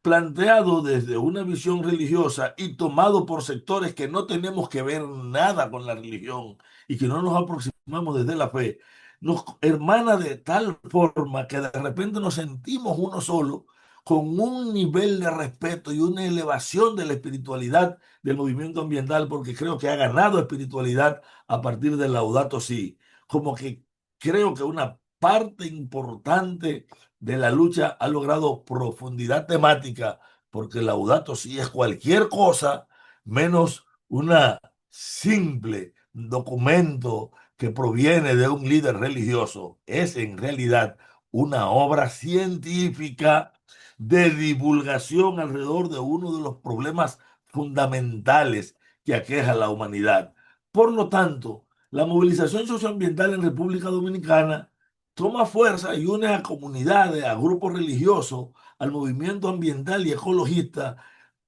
planteado desde una visión religiosa y tomado por sectores que no tenemos que ver nada con la religión y que no nos aproximamos desde la fe, nos hermana de tal forma que de repente nos sentimos uno solo, con un nivel de respeto y una elevación de la espiritualidad del movimiento ambiental, porque creo que ha ganado espiritualidad a partir del Laudato Si. Como que creo que una parte importante de la lucha ha logrado profundidad temática, porque Laudato Si es cualquier cosa menos una simple documento que proviene de un líder religioso. Es en realidad una obra científica de divulgación alrededor de uno de los problemas fundamentales que aqueja a la humanidad. Por lo tanto, la movilización socioambiental en República Dominicana toma fuerza y une a comunidades, a grupos religiosos, al movimiento ambiental y ecologista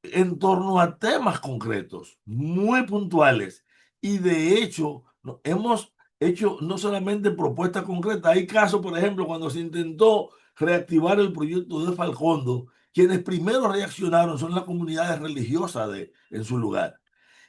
en torno a temas concretos, muy puntuales. Y de hecho, hemos hecho no solamente propuestas concretas, hay casos, por ejemplo, cuando se intentó reactivar el proyecto de Falcondo, quienes primero reaccionaron son las comunidades religiosas en su lugar.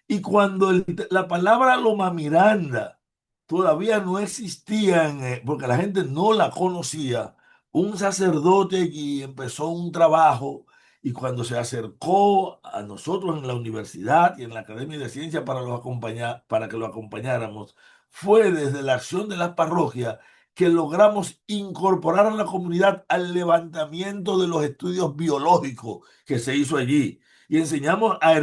Y cuando la palabra Loma Miranda todavía no existía, porque la gente no la conocía, un sacerdote y empezó un trabajo y cuando se acercó a nosotros en la universidad y en la Academia de Ciencias para que lo acompañáramos, fue desde la acción de las parroquias que logramos incorporar a la comunidad al levantamiento de los estudios biológicos que se hizo allí y enseñamos a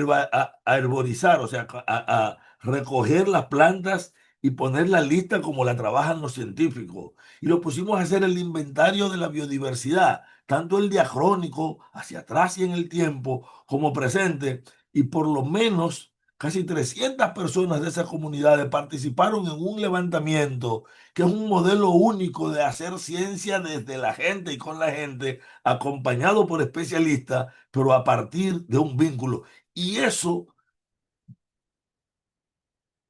herborizar, o sea, a recoger las plantas y ponerla lista como la trabajan los científicos. Y lo pusimos a hacer el inventario de la biodiversidad, tanto el diacrónico hacia atrás y en el tiempo como presente. Y por lo menos casi 300 personas de esas comunidades participaron en un levantamiento que es un modelo único de hacer ciencia desde la gente y con la gente, acompañado por especialistas, pero a partir de un vínculo. Y eso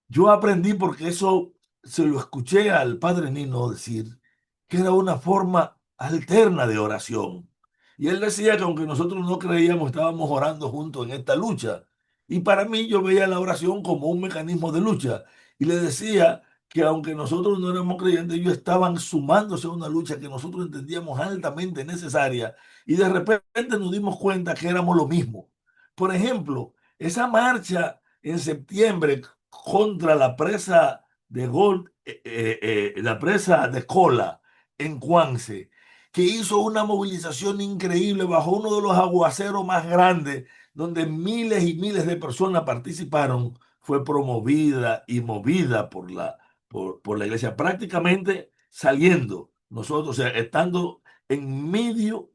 yo aprendí porque eso se lo escuché al padre Nino decir, que era una forma alterna de oración. Y él decía que aunque nosotros no creíamos, estábamos orando juntos en esta lucha. Y para mí yo veía la oración como un mecanismo de lucha. Y le decía que aunque nosotros no éramos creyentes, ellos estaban sumándose a una lucha que nosotros entendíamos altamente necesaria. Y de repente nos dimos cuenta que éramos lo mismo. Por ejemplo, esa marcha en septiembre contra la presa de la presa de Cola en Cuance, que hizo una movilización increíble bajo uno de los aguaceros más grandes, donde miles y miles de personas participaron, fue promovida y movida por la iglesia, prácticamente saliendo nosotros, o sea, estando en medio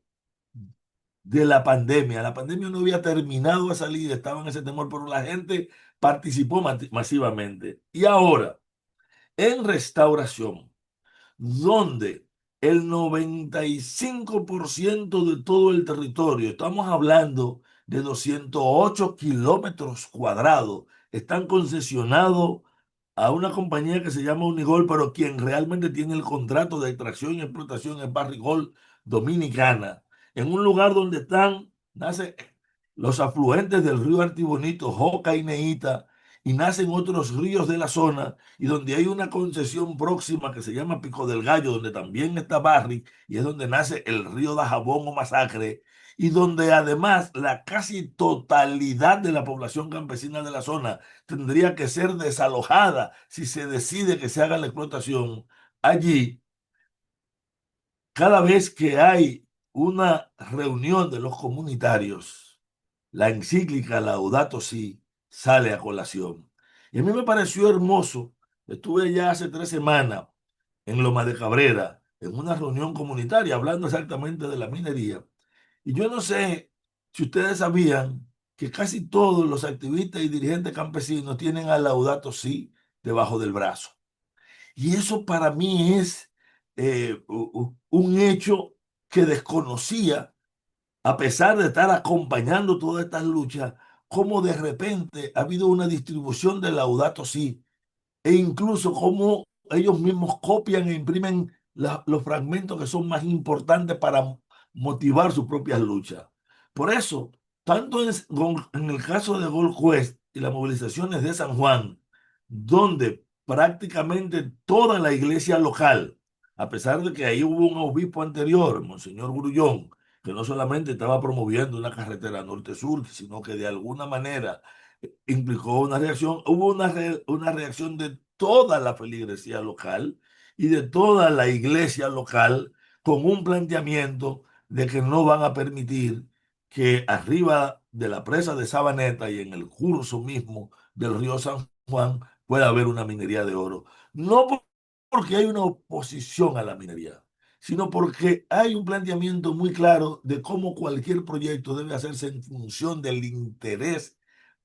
de la pandemia. La pandemia no había terminado de salir, estaba en ese temor, pero la gente participó masivamente. Y ahora, en restauración, donde el 95% de todo el territorio, estamos hablando de 208 kilómetros cuadrados, están concesionados a una compañía que se llama Unigol, pero quien realmente tiene el contrato de extracción y explotación es Barrick Gold, Dominicana, en un lugar donde nacen los afluentes del río Artibonito, Joca y Neita, y nacen otros ríos de la zona, y donde hay una concesión próxima que se llama Pico del Gallo, donde también está Barri, y es donde nace el río Dajabón o Masacre, y donde además la casi totalidad de la población campesina de la zona tendría que ser desalojada si se decide que se haga la explotación. Allí, cada vez que hay una reunión de los comunitarios, la encíclica Laudato Si sale a colación. Y a mí me pareció hermoso. Estuve ya hace 3 semanas en Loma de Cabrera, en una reunión comunitaria, hablando exactamente de la minería. Y yo no sé si ustedes sabían que casi todos los activistas y dirigentes campesinos tienen a Laudato Si debajo del brazo. Y eso para mí es un hecho que desconocía, a pesar de estar acompañando todas estas luchas, cómo de repente ha habido una distribución de Laudato Si e incluso cómo ellos mismos copian e imprimen los fragmentos que son más importantes para motivar sus propias luchas. Por eso, tanto en el caso de Gold Quest y las movilizaciones de San Juan, donde prácticamente toda la iglesia local, a pesar de que ahí hubo un obispo anterior, Monseñor Grullón, que no solamente estaba promoviendo una carretera norte-sur, sino que de alguna manera implicó una reacción, hubo una reacción de toda la feligresía local y de toda la iglesia local con un planteamiento de que no van a permitir que arriba de la presa de Sabaneta y en el curso mismo del río San Juan pueda haber una minería de oro. No porque hay una oposición a la minería, sino porque hay un planteamiento muy claro de cómo cualquier proyecto debe hacerse en función del interés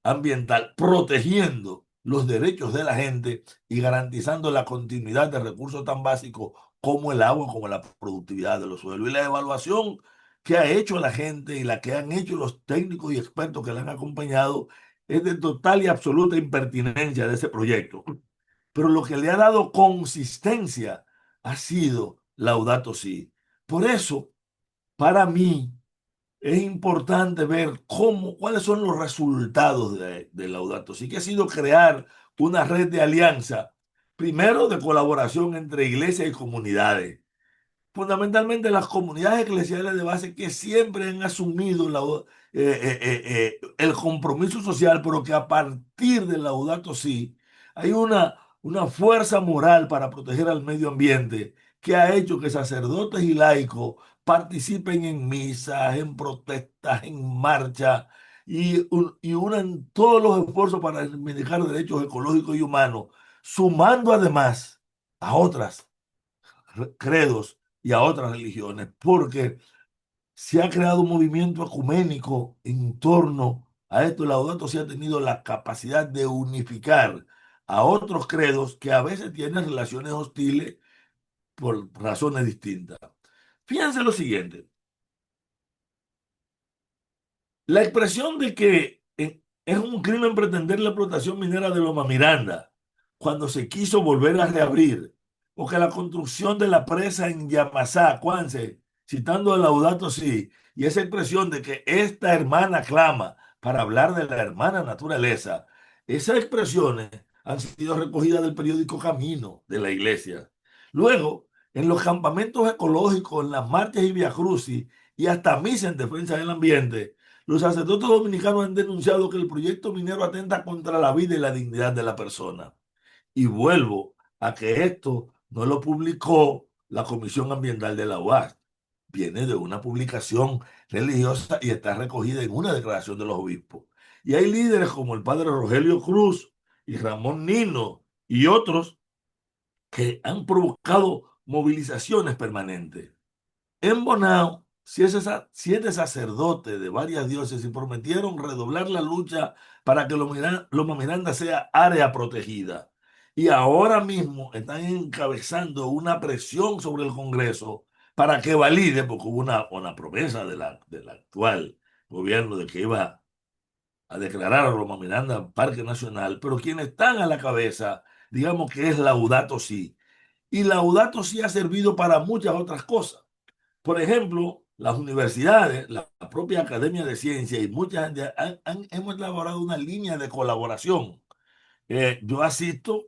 ambiental, protegiendo los derechos de la gente y garantizando la continuidad de recursos tan básicos como el agua, como la productividad de los suelos. Y la evaluación que ha hecho la gente y la que han hecho los técnicos y expertos que le han acompañado es de total y absoluta impertinencia de ese proyecto. Pero lo que le ha dado consistencia ha sido Laudato Si. Por eso, para mí, es importante ver cuáles son los resultados de Laudato Si, que ha sido crear una red de alianza, primero de colaboración entre iglesias y comunidades, fundamentalmente las comunidades eclesiales de base que siempre han asumido el compromiso social, pero que a partir de Laudato Si hay una fuerza moral para proteger al medio ambiente que ha hecho que sacerdotes y laicos participen en misas, en protestas, en marchas y unan todos los esfuerzos para reivindicar derechos ecológicos y humanos, sumando además a otras credos y a otras religiones, porque se ha creado un movimiento ecuménico en torno a esto. Laudato Si ha tenido la capacidad de unificar a otros credos que a veces tienen relaciones hostiles por razones distintas. Fíjense lo siguiente, la expresión de que es un crimen pretender la explotación minera de Loma Miranda cuando se quiso volver a reabrir, o que la construcción de la presa en Yamasá, Cuance, citando a Laudato Si, y esa expresión de que esta hermana clama para hablar de la hermana naturaleza, esas expresiones han sido recogidas del periódico Camino de la Iglesia. Luego, en los campamentos ecológicos, en las marchas y viacrucis, y hasta misa en defensa del ambiente, los sacerdotes dominicanos han denunciado que el proyecto minero atenta contra la vida y la dignidad de la persona. Y vuelvo a que esto no lo publicó la Comisión Ambiental de la UAS. Viene de una publicación religiosa y está recogida en una declaración de los obispos. Y hay líderes como el padre Rogelio Cruz y Ramón Nino y otros que han provocado movilizaciones permanentes. En Bonao, 7 sacerdotes de varias diócesis prometieron redoblar la lucha para que Loma Miranda sea área protegida. Y ahora mismo están encabezando una presión sobre el Congreso para que valide, porque hubo una promesa del actual gobierno de que iba a declarar a Loma Miranda Parque Nacional, pero quienes están a la cabeza, digamos que es Laudato Si. Y Laudato Si ha servido para muchas otras cosas. Por ejemplo, las universidades, la propia Academia de Ciencias y mucha gente hemos elaborado una línea de colaboración. Yo asisto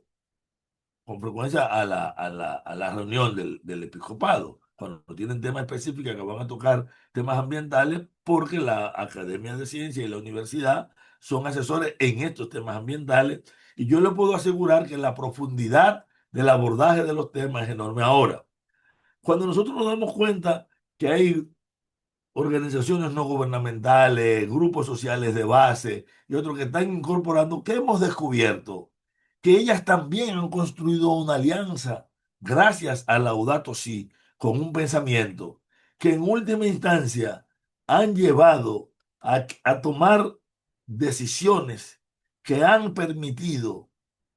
con frecuencia a la reunión del episcopado, cuando tienen temas específicos que van a tocar temas ambientales, porque la Academia de Ciencias y la universidad son asesores en estos temas ambientales, y yo le puedo asegurar que la profundidad del abordaje de los temas es enorme. Ahora, cuando nosotros nos damos cuenta que hay organizaciones no gubernamentales, grupos sociales de base y otros que están incorporando, ¿qué hemos descubierto? Que ellas también han construido una alianza gracias a Laudato Si, con un pensamiento que en última instancia han llevado a tomar decisiones que han permitido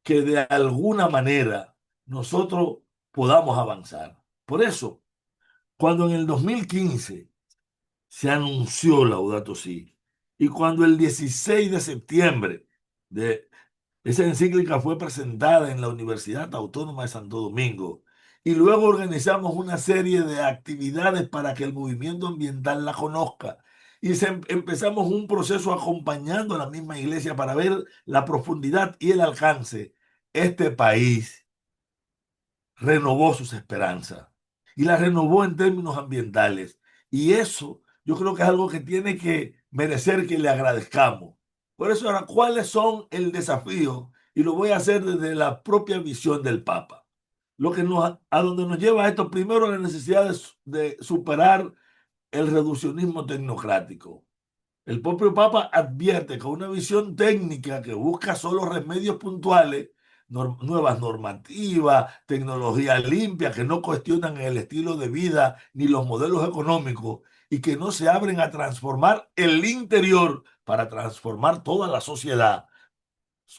que de alguna manera nosotros podamos avanzar. Por eso, cuando en el 2015 se anunció Laudato Si. Y cuando el 16 de septiembre de esa encíclica fue presentada en la Universidad Autónoma de Santo Domingo, y luego organizamos una serie de actividades para que el movimiento ambiental la conozca, y empezamos un proceso acompañando a la misma iglesia para ver la profundidad y el alcance, este país renovó sus esperanzas y las renovó en términos ambientales. Y eso yo creo que es algo que tiene que merecer que le agradezcamos. Por eso ahora, ¿cuáles son el desafío? Y lo voy a hacer desde la propia visión del Papa. Lo que a donde nos lleva esto, primero la necesidad de superar el reduccionismo tecnocrático. El propio Papa advierte que una visión técnica que busca solo remedios puntuales, nuevas normativas, tecnología limpia, que no cuestionan el estilo de vida ni los modelos económicos y que no se abren a transformar el interior para transformar toda la sociedad,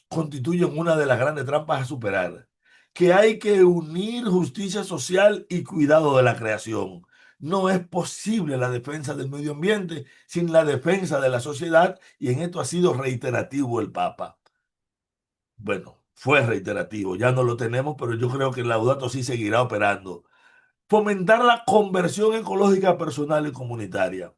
constituyen una de las grandes trampas a superar. Que hay que unir justicia social y cuidado de la creación. No es posible la defensa del medio ambiente sin la defensa de la sociedad, y en esto ha sido reiterativo el Papa. Bueno, fue reiterativo, ya no lo tenemos, pero yo creo que el Laudato sí seguirá operando. Fomentar la conversión ecológica personal y comunitaria.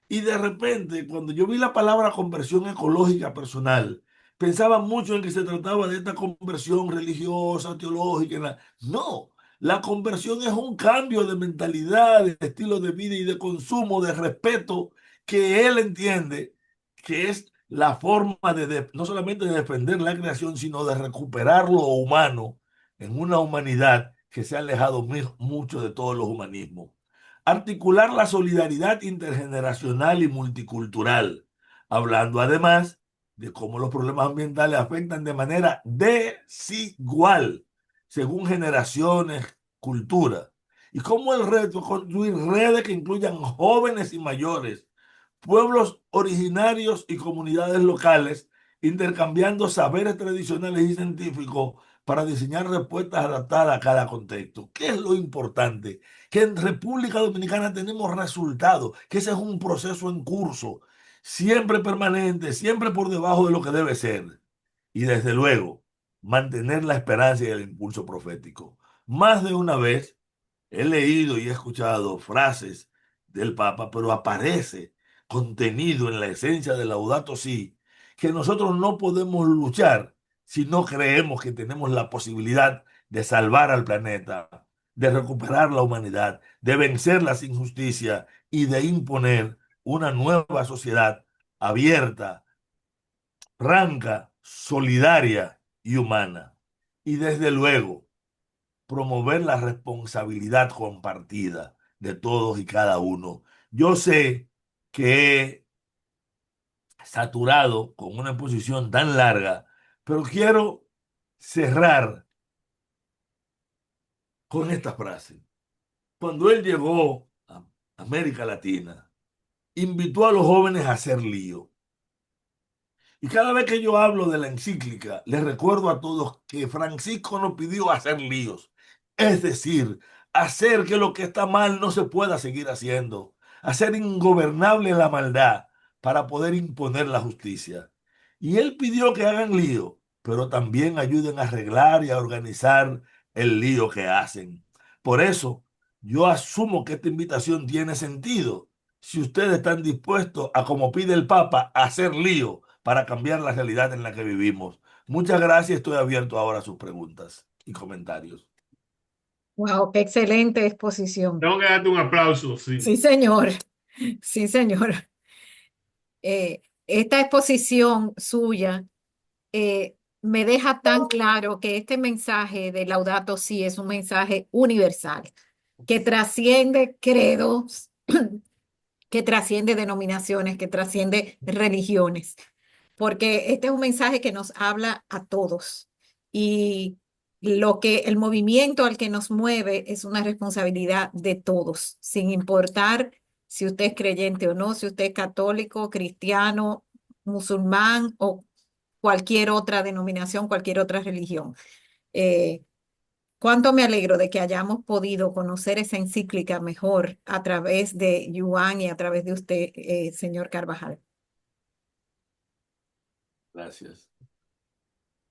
Y de repente, cuando yo vi la palabra conversión ecológica personal, pensaba mucho en que se trataba de esta conversión religiosa, teológica. No, la conversión es un cambio de mentalidad, de estilo de vida y de consumo, de respeto, que él entiende que es la forma no solamente de defender la creación, sino de recuperar lo humano en una humanidad que se ha alejado mucho de todos los humanismos. Articular la solidaridad intergeneracional y multicultural, hablando además de cómo los problemas ambientales afectan de manera desigual según generaciones, culturas, y cómo el reto es construir redes que incluyan jóvenes y mayores, pueblos originarios y comunidades locales, intercambiando saberes tradicionales y científicos para diseñar respuestas adaptadas a cada contexto. ¿Qué es lo importante? Que en República Dominicana tenemos resultados, que ese es un proceso en curso, siempre permanente, siempre por debajo de lo que debe ser. Y desde luego, mantener la esperanza y el impulso profético. Más de una vez he leído y he escuchado frases del Papa, pero aparece contenido en la esencia del Laudato Si, que nosotros no podemos luchar si no creemos que tenemos la posibilidad de salvar al planeta, de recuperar la humanidad, de vencer las injusticias y de imponer una nueva sociedad abierta, franca, solidaria y humana. Y desde luego, promover la responsabilidad compartida de todos y cada uno. Yo sé que he saturado con una exposición tan larga, pero quiero cerrar con esta frase. Cuando él llegó a América Latina, invitó a los jóvenes a hacer lío. Y cada vez que yo hablo de la encíclica, les recuerdo a todos que Francisco nos pidió hacer líos. Es decir, hacer que lo que está mal no se pueda seguir haciendo. Hacer ingobernable la maldad para poder imponer la justicia. Y él pidió que hagan lío, pero también ayuden a arreglar y a organizar el lío que hacen. Por eso, Yo asumo que esta invitación tiene sentido si ustedes están dispuestos a, como pide el Papa, a hacer lío para cambiar la realidad en la que vivimos. Muchas gracias. Estoy abierto ahora a sus preguntas y comentarios. Wow, qué excelente exposición. Tengo que darte un aplauso, sí. Sí, señor. Sí, señor. Esta exposición suya me deja tan claro que este mensaje de Laudato Si es un mensaje universal, que trasciende credos, que trasciende denominaciones, que trasciende religiones, porque este es un mensaje que nos habla a todos y lo que el movimiento al que nos mueve es una responsabilidad de todos, sin importar si usted es creyente o no, si usted es católico, cristiano, musulmán o cualquier otra denominación, cualquier otra religión. Eh, Cuánto me alegro de que hayamos podido conocer esa encíclica mejor a través de Yuan y a través de usted, señor Carvajal. Gracias.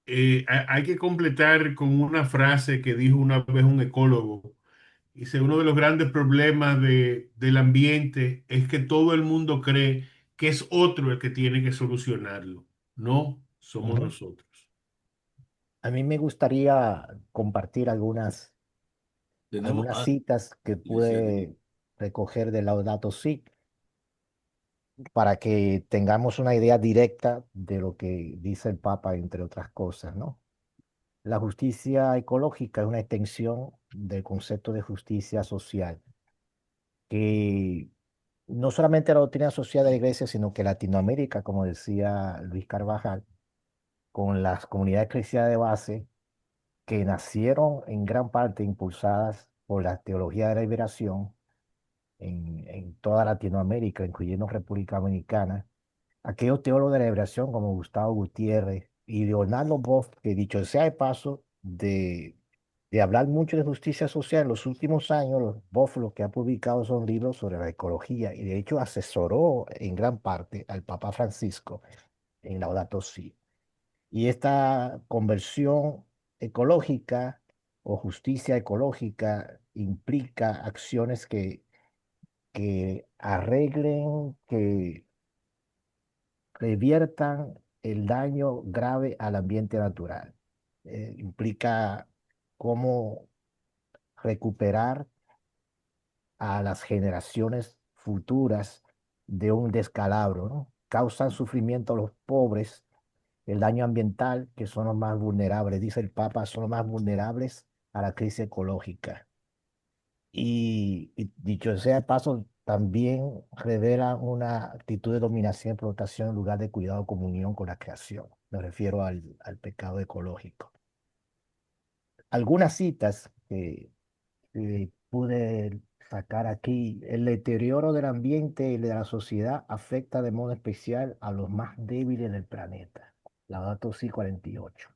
Hay que completar con una frase que dijo una vez un ecólogo. Dice, uno de los grandes problemas del ambiente es que todo el mundo cree que es otro el que tiene que solucionarlo. No, somos Ujú. nosotros. A mí me gustaría compartir Tenemos, algunas citas que licencia. pude recoger de Laudato Si para que tengamos una idea directa de lo que dice el Papa, entre otras cosas, ¿no? La justicia ecológica es una extensión del concepto de justicia social, que no solamente la doctrina social de la Iglesia, sino que Latinoamérica, como decía Luis Carvajal, con las comunidades cristianas de base, que nacieron en gran parte impulsadas por la teología de la liberación en toda Latinoamérica, incluyendo República Dominicana, aquellos teólogos de la liberación como Gustavo Gutiérrez y Leonardo Boff, que dicho sea de paso, de hablar mucho de justicia social en los últimos años, Boff lo que ha publicado son libros sobre la ecología y de hecho asesoró en gran parte al Papa Francisco en Laudato Si. Y esta conversión ecológica o justicia ecológica implica acciones que arreglen, que reviertan el daño grave al ambiente natural. Implica cómo recuperar a las generaciones futuras de un descalabro, ¿no? Causan sufrimiento a los pobres, el daño ambiental, que son los más vulnerables, dice el Papa, son los más vulnerables a la crisis ecológica. Y dicho sea de paso, también revela una actitud de dominación y explotación en lugar de cuidado, comunión con la creación. Me refiero al pecado ecológico. Algunas citas que pude sacar aquí. El deterioro del ambiente y de la sociedad afecta de modo especial a los más débiles del planeta. Laudato Si 48,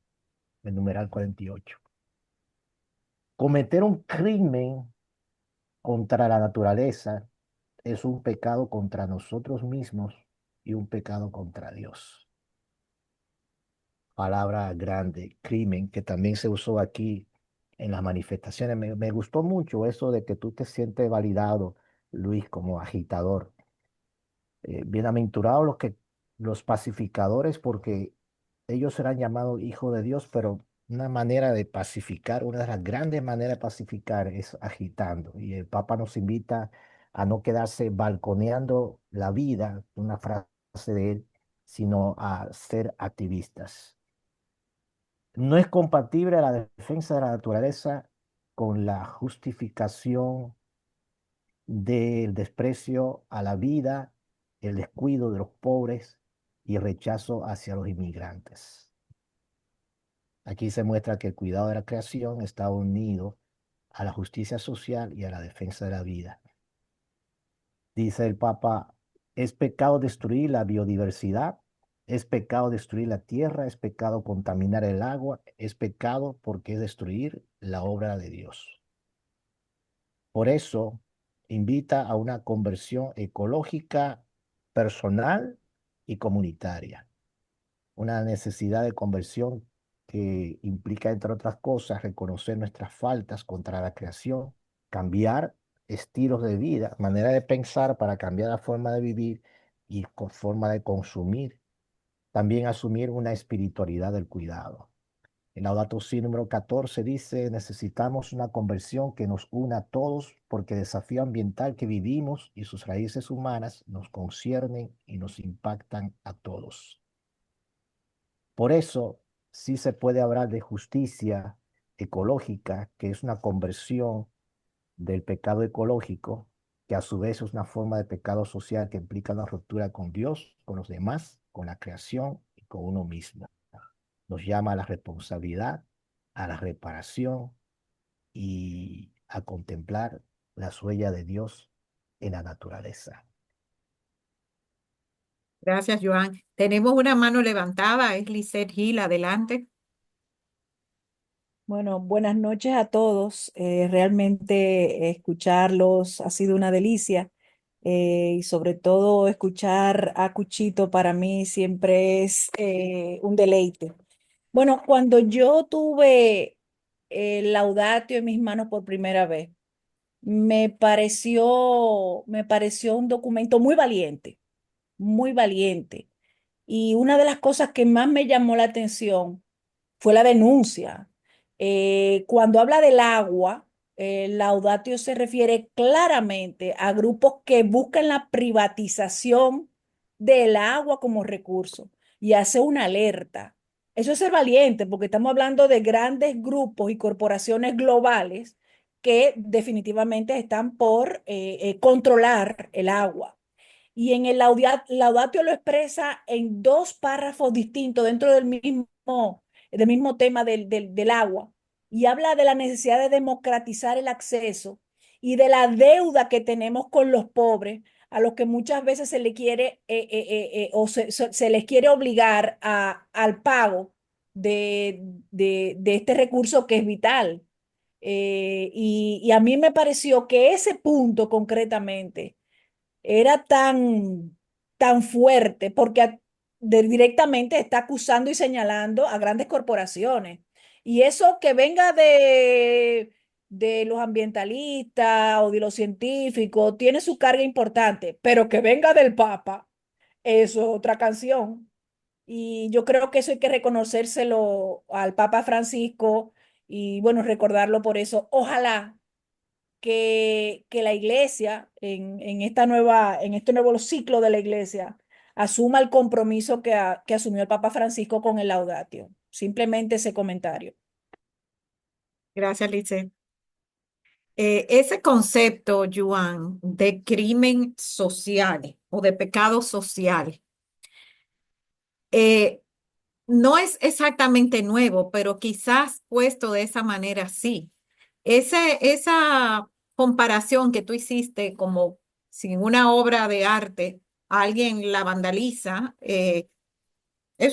el numeral 48. Cometer un crimen contra la naturaleza es un pecado contra nosotros mismos y un pecado contra Dios. Palabra grande, crimen, que también se usó aquí en las manifestaciones. Me gustó mucho eso de que tú te sientes validado, Luis, como agitador. Bienaventurados los pacificadores, porque ellos serán llamados hijos de Dios, pero una manera de pacificar, una de las grandes maneras de pacificar es agitando. Y el Papa nos invita a no quedarse balconeando la vida, una frase de él, sino a ser activistas. No es compatible la defensa de la naturaleza con la justificación del desprecio a la vida, el descuido de los pobres y el rechazo hacia los inmigrantes. Aquí se muestra que el cuidado de la creación está unido a la justicia social y a la defensa de la vida. Dice el Papa, es pecado destruir la biodiversidad, es pecado destruir la tierra, es pecado contaminar el agua, es pecado porque es destruir la obra de Dios. Por eso, invita a una conversión ecológica, personal y comunitaria. Una necesidad de conversión que implica, entre otras cosas, reconocer nuestras faltas contra la creación, cambiar estilos de vida, manera de pensar para cambiar la forma de vivir y forma de consumir. También asumir una espiritualidad del cuidado. En Laudato Si número 14 dice, necesitamos una conversión que nos una a todos porque el desafío ambiental que vivimos y sus raíces humanas nos conciernen y nos impactan a todos. Por eso, sí se puede hablar de justicia ecológica, que es una conversión del pecado ecológico, que a su vez es una forma de pecado social que implica una ruptura con Dios, con los demás, con la creación y con uno mismo. Nos llama a la responsabilidad, a la reparación y a contemplar la huella de Dios en la naturaleza. Gracias, Joan. Tenemos una mano levantada, es Lisette Gil, adelante. Bueno, buenas noches a todos. Realmente escucharlos ha sido una delicia y sobre todo escuchar a Cuchito para mí siempre es un deleite. Bueno, cuando yo tuve el Laudatio en mis manos por primera vez, me pareció un documento muy valiente, muy valiente. Y una de las cosas que más me llamó la atención fue la denuncia. Cuando habla del agua, Laudatio se refiere claramente a grupos que buscan la privatización del agua como recurso y hace una alerta. Eso es ser valiente, porque estamos hablando de grandes grupos y corporaciones globales que definitivamente están por controlar el agua. Y en el Laudatio lo expresa en dos párrafos distintos dentro del mismo tema del agua. Y habla de la necesidad de democratizar el acceso y de la deuda que tenemos con los pobres, a los que muchas veces se le quiere o se les quiere obligar al pago de este recurso que es vital. Y a mí me pareció que ese punto concretamente era tan fuerte porque directamente está acusando y señalando a grandes corporaciones. Y eso que venga de los ambientalistas o de los científicos tiene su carga importante, pero que venga del Papa, eso es otra canción. Y yo creo que eso hay que reconocérselo al Papa Francisco y bueno, recordarlo por eso. Ojalá que la iglesia, en este nuevo ciclo de la iglesia, asuma el compromiso que asumió el Papa Francisco con el Laudatio. Simplemente ese comentario. Gracias, Lisette. Ese concepto, Joan, de crimen social o de pecado social, eh, no es exactamente nuevo, pero quizás puesto de esa manera sí. Esa comparación que tú hiciste como si una obra de arte alguien la vandaliza, eso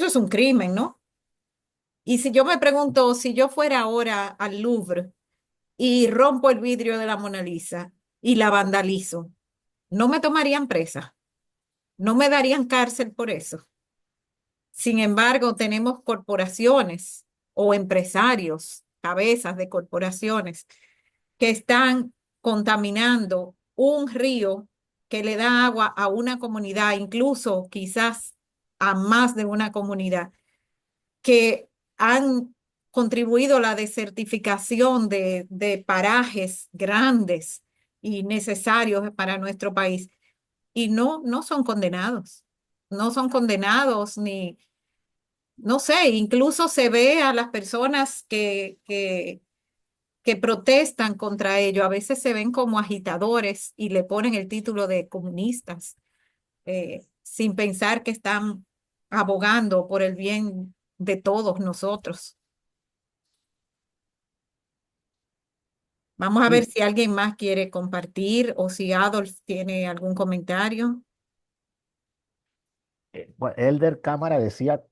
es un crimen, ¿no? Y si yo me pregunto, si yo fuera ahora al Louvre y rompo el vidrio de la Mona Lisa y la vandalizo, no me tomarían presa, no me darían cárcel por eso. Sin embargo, tenemos corporaciones o empresarios, cabezas de corporaciones, que están contaminando un río que le da agua a una comunidad, incluso quizás a más de una comunidad, que han contribuido a la desertificación de parajes grandes y necesarios para nuestro país. Y no son condenados, no son condenados ni no sé, incluso se ve a las personas que protestan contra ello. A veces se ven como agitadores y le ponen el título de comunistas, sin pensar que están abogando por el bien de todos nosotros. Vamos a ver Sí. si alguien más quiere compartir o si Adolf tiene algún comentario. Bueno, Elder Cámara decía,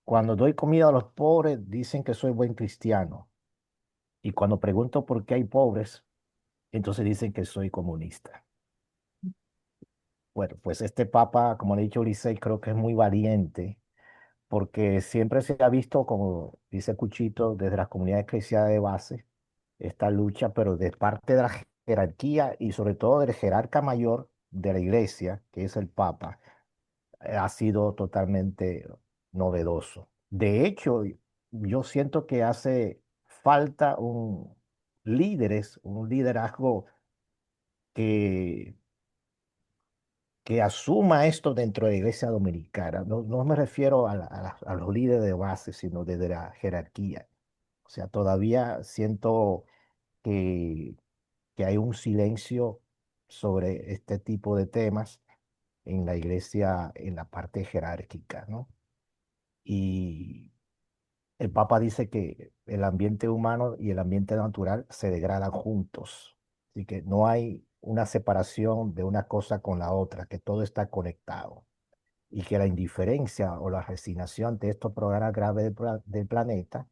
cuando doy comida a los pobres, dicen que soy buen cristiano. Y cuando pregunto por qué hay pobres, entonces dicen que soy comunista. Bueno, pues este papa, como le he dicho Ulises, creo que es muy valiente, porque siempre se ha visto, como dice Cuchito, desde las comunidades cristianas de base, esta lucha, pero de parte de la jerarquía y sobre todo del jerarca mayor de la iglesia, que es el Papa, ha sido totalmente novedoso. De hecho, yo siento que hace falta un liderazgo que, que asuma esto dentro de la iglesia dominicana. No, no me refiero a los líderes de base, sino desde la jerarquía. O sea, todavía siento que, que hay un silencio sobre este tipo de temas en la iglesia, en la parte jerárquica, ¿no? Y el Papa dice que el ambiente humano y el ambiente natural se degradan juntos. Así que no hay una separación de una cosa con la otra, que todo está conectado. Y que la indiferencia o la resignación ante estos problemas graves del planeta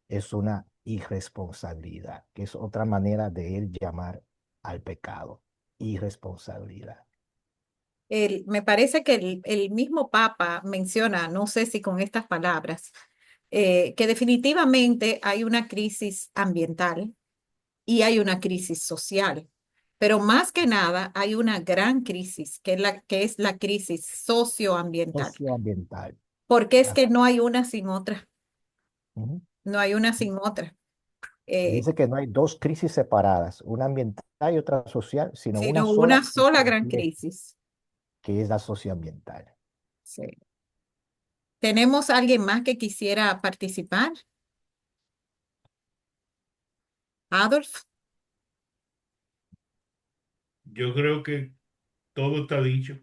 es una irresponsabilidad, que es otra manera de él llamar al pecado, irresponsabilidad. Me parece que el mismo Papa menciona, no sé si con estas palabras, que definitivamente hay una crisis ambiental y hay una crisis social, pero más que nada hay una gran crisis, que es la crisis socioambiental, Socioambiental. porque es que Así. no hay una sin otra, Ujú. no hay una sin otra, Y eh, dice que no hay dos crisis separadas, una ambiental y otra social, sino una sino sola una y sola gran completa, crisis. que es la socioambiental. Sí. ¿Tenemos alguien más que quisiera participar? Adolf. Yo creo que todo está dicho.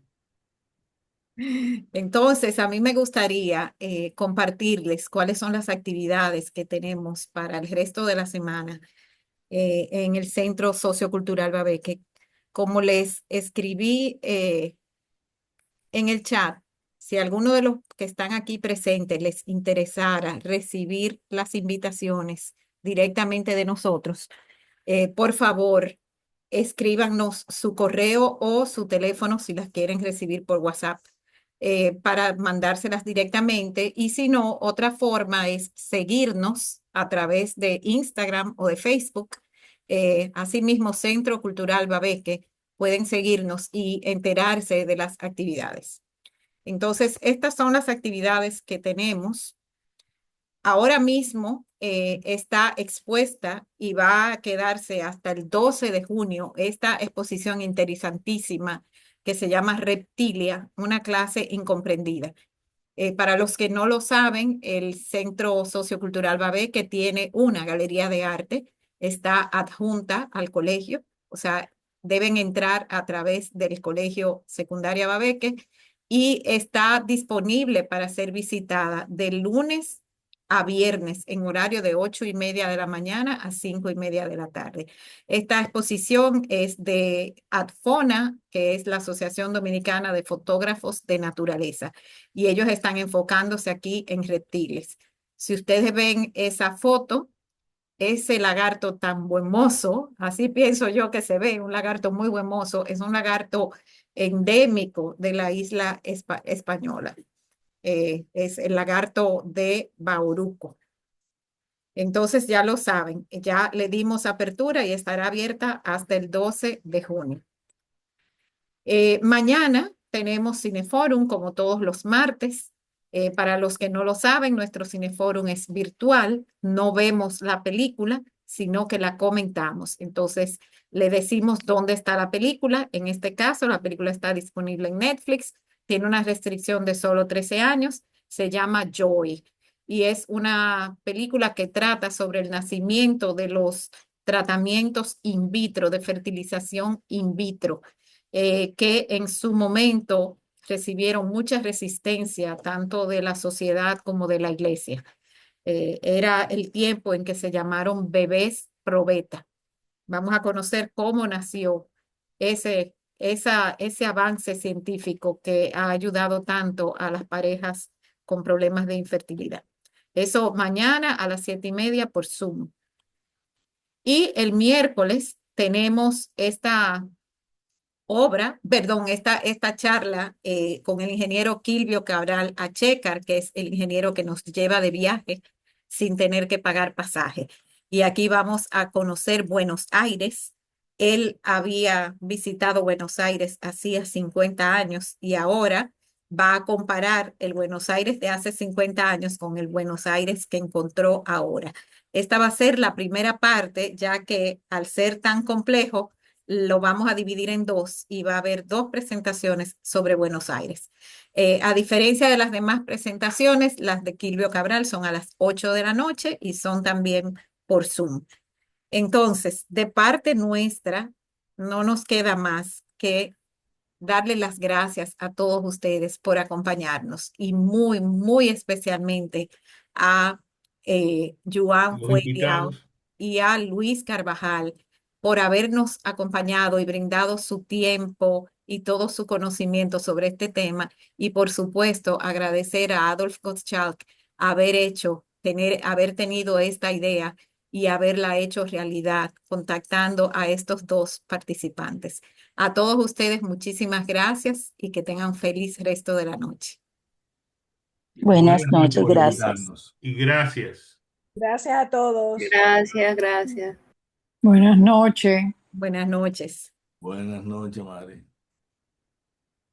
Entonces, a mí me gustaría compartirles cuáles son las actividades que tenemos para el resto de la semana en el Centro Sociocultural Babeque. Como les escribí en el chat, si alguno de los que están aquí presentes les interesara recibir las invitaciones directamente de nosotros, por favor, escríbanos su correo o su teléfono si las quieren recibir por WhatsApp para mandárselas directamente. Y si no, otra forma es seguirnos a través de Instagram o de Facebook. Asimismo, Centro Cultural Babeque, pueden seguirnos y enterarse de las actividades. Entonces, estas son las actividades que tenemos. Ahora mismo está expuesta y va a quedarse hasta el 12 de junio esta exposición interesantísima que se llama Reptilia, una clase incomprendida. Para los que no lo saben, el Centro Sociocultural Babé, que tiene una galería de arte, está adjunta al colegio, o sea, deben entrar a través del Colegio Secundaria Babeque y está disponible para ser visitada de lunes a viernes en horario de 8:30 de la mañana a 5:30 de la tarde. Esta exposición es de ADFONA, que es la Asociación Dominicana de Fotógrafos de Naturaleza, y ellos están enfocándose aquí en reptiles. Si ustedes ven esa foto, ese lagarto tan buen mozo, así pienso yo que se ve, un lagarto muy buen mozo, es un lagarto endémico de la isla española. Es el lagarto de Bauruco. Entonces ya lo saben, ya le dimos apertura y estará abierta hasta el 12 de junio. Mañana tenemos Cineforum como todos los martes. Para los que no lo saben, nuestro Cineforum es virtual, no vemos la película, sino que la comentamos. Entonces, le decimos dónde está la película. En este caso, la película está disponible en Netflix, tiene una restricción de solo 13 años, se llama Joy y es una película que trata sobre el nacimiento de los tratamientos in vitro, de fertilización in vitro que en su momento recibieron mucha resistencia tanto de la sociedad como de la iglesia. Era el tiempo en que se llamaron bebés probeta. Vamos a conocer cómo nació ese avance científico que ha ayudado tanto a las parejas con problemas de infertilidad. Eso mañana a las 7:30 por Zoom. Y el miércoles tenemos esta esta charla con el ingeniero Kilvio Cabral Achecar, que es el ingeniero que nos lleva de viaje sin tener que pagar pasaje. Y aquí vamos a conocer Buenos Aires, Él había visitado Buenos Aires hacía 50 años y ahora va a comparar el Buenos Aires de hace 50 años con el Buenos Aires que encontró ahora. Esta va a ser la primera parte, ya que al ser tan complejo, lo vamos a dividir en dos y va a haber dos presentaciones sobre Buenos Aires. A diferencia de las demás presentaciones, las de Quilvio Cabral son a las 8 de la noche y son también por Zoom. Entonces, de parte nuestra, no nos queda más que darle las gracias a todos ustedes por acompañarnos y muy, muy especialmente a Joan Los Fuengiao invitados. y a Luis Carvajal por habernos acompañado y brindado su tiempo y todo su conocimiento sobre este tema. Y por supuesto, agradecer a Adolf Gottschalk haber tenido esta idea y haberla hecho realidad, contactando a estos dos participantes. A todos ustedes, muchísimas gracias y que tengan feliz resto de la noche. Buenas Gracias noches, por gracias. invitarnos. Y gracias. Gracias a todos. Gracias, gracias. Buenas noches. Buenas noches. Buenas noches, Mari.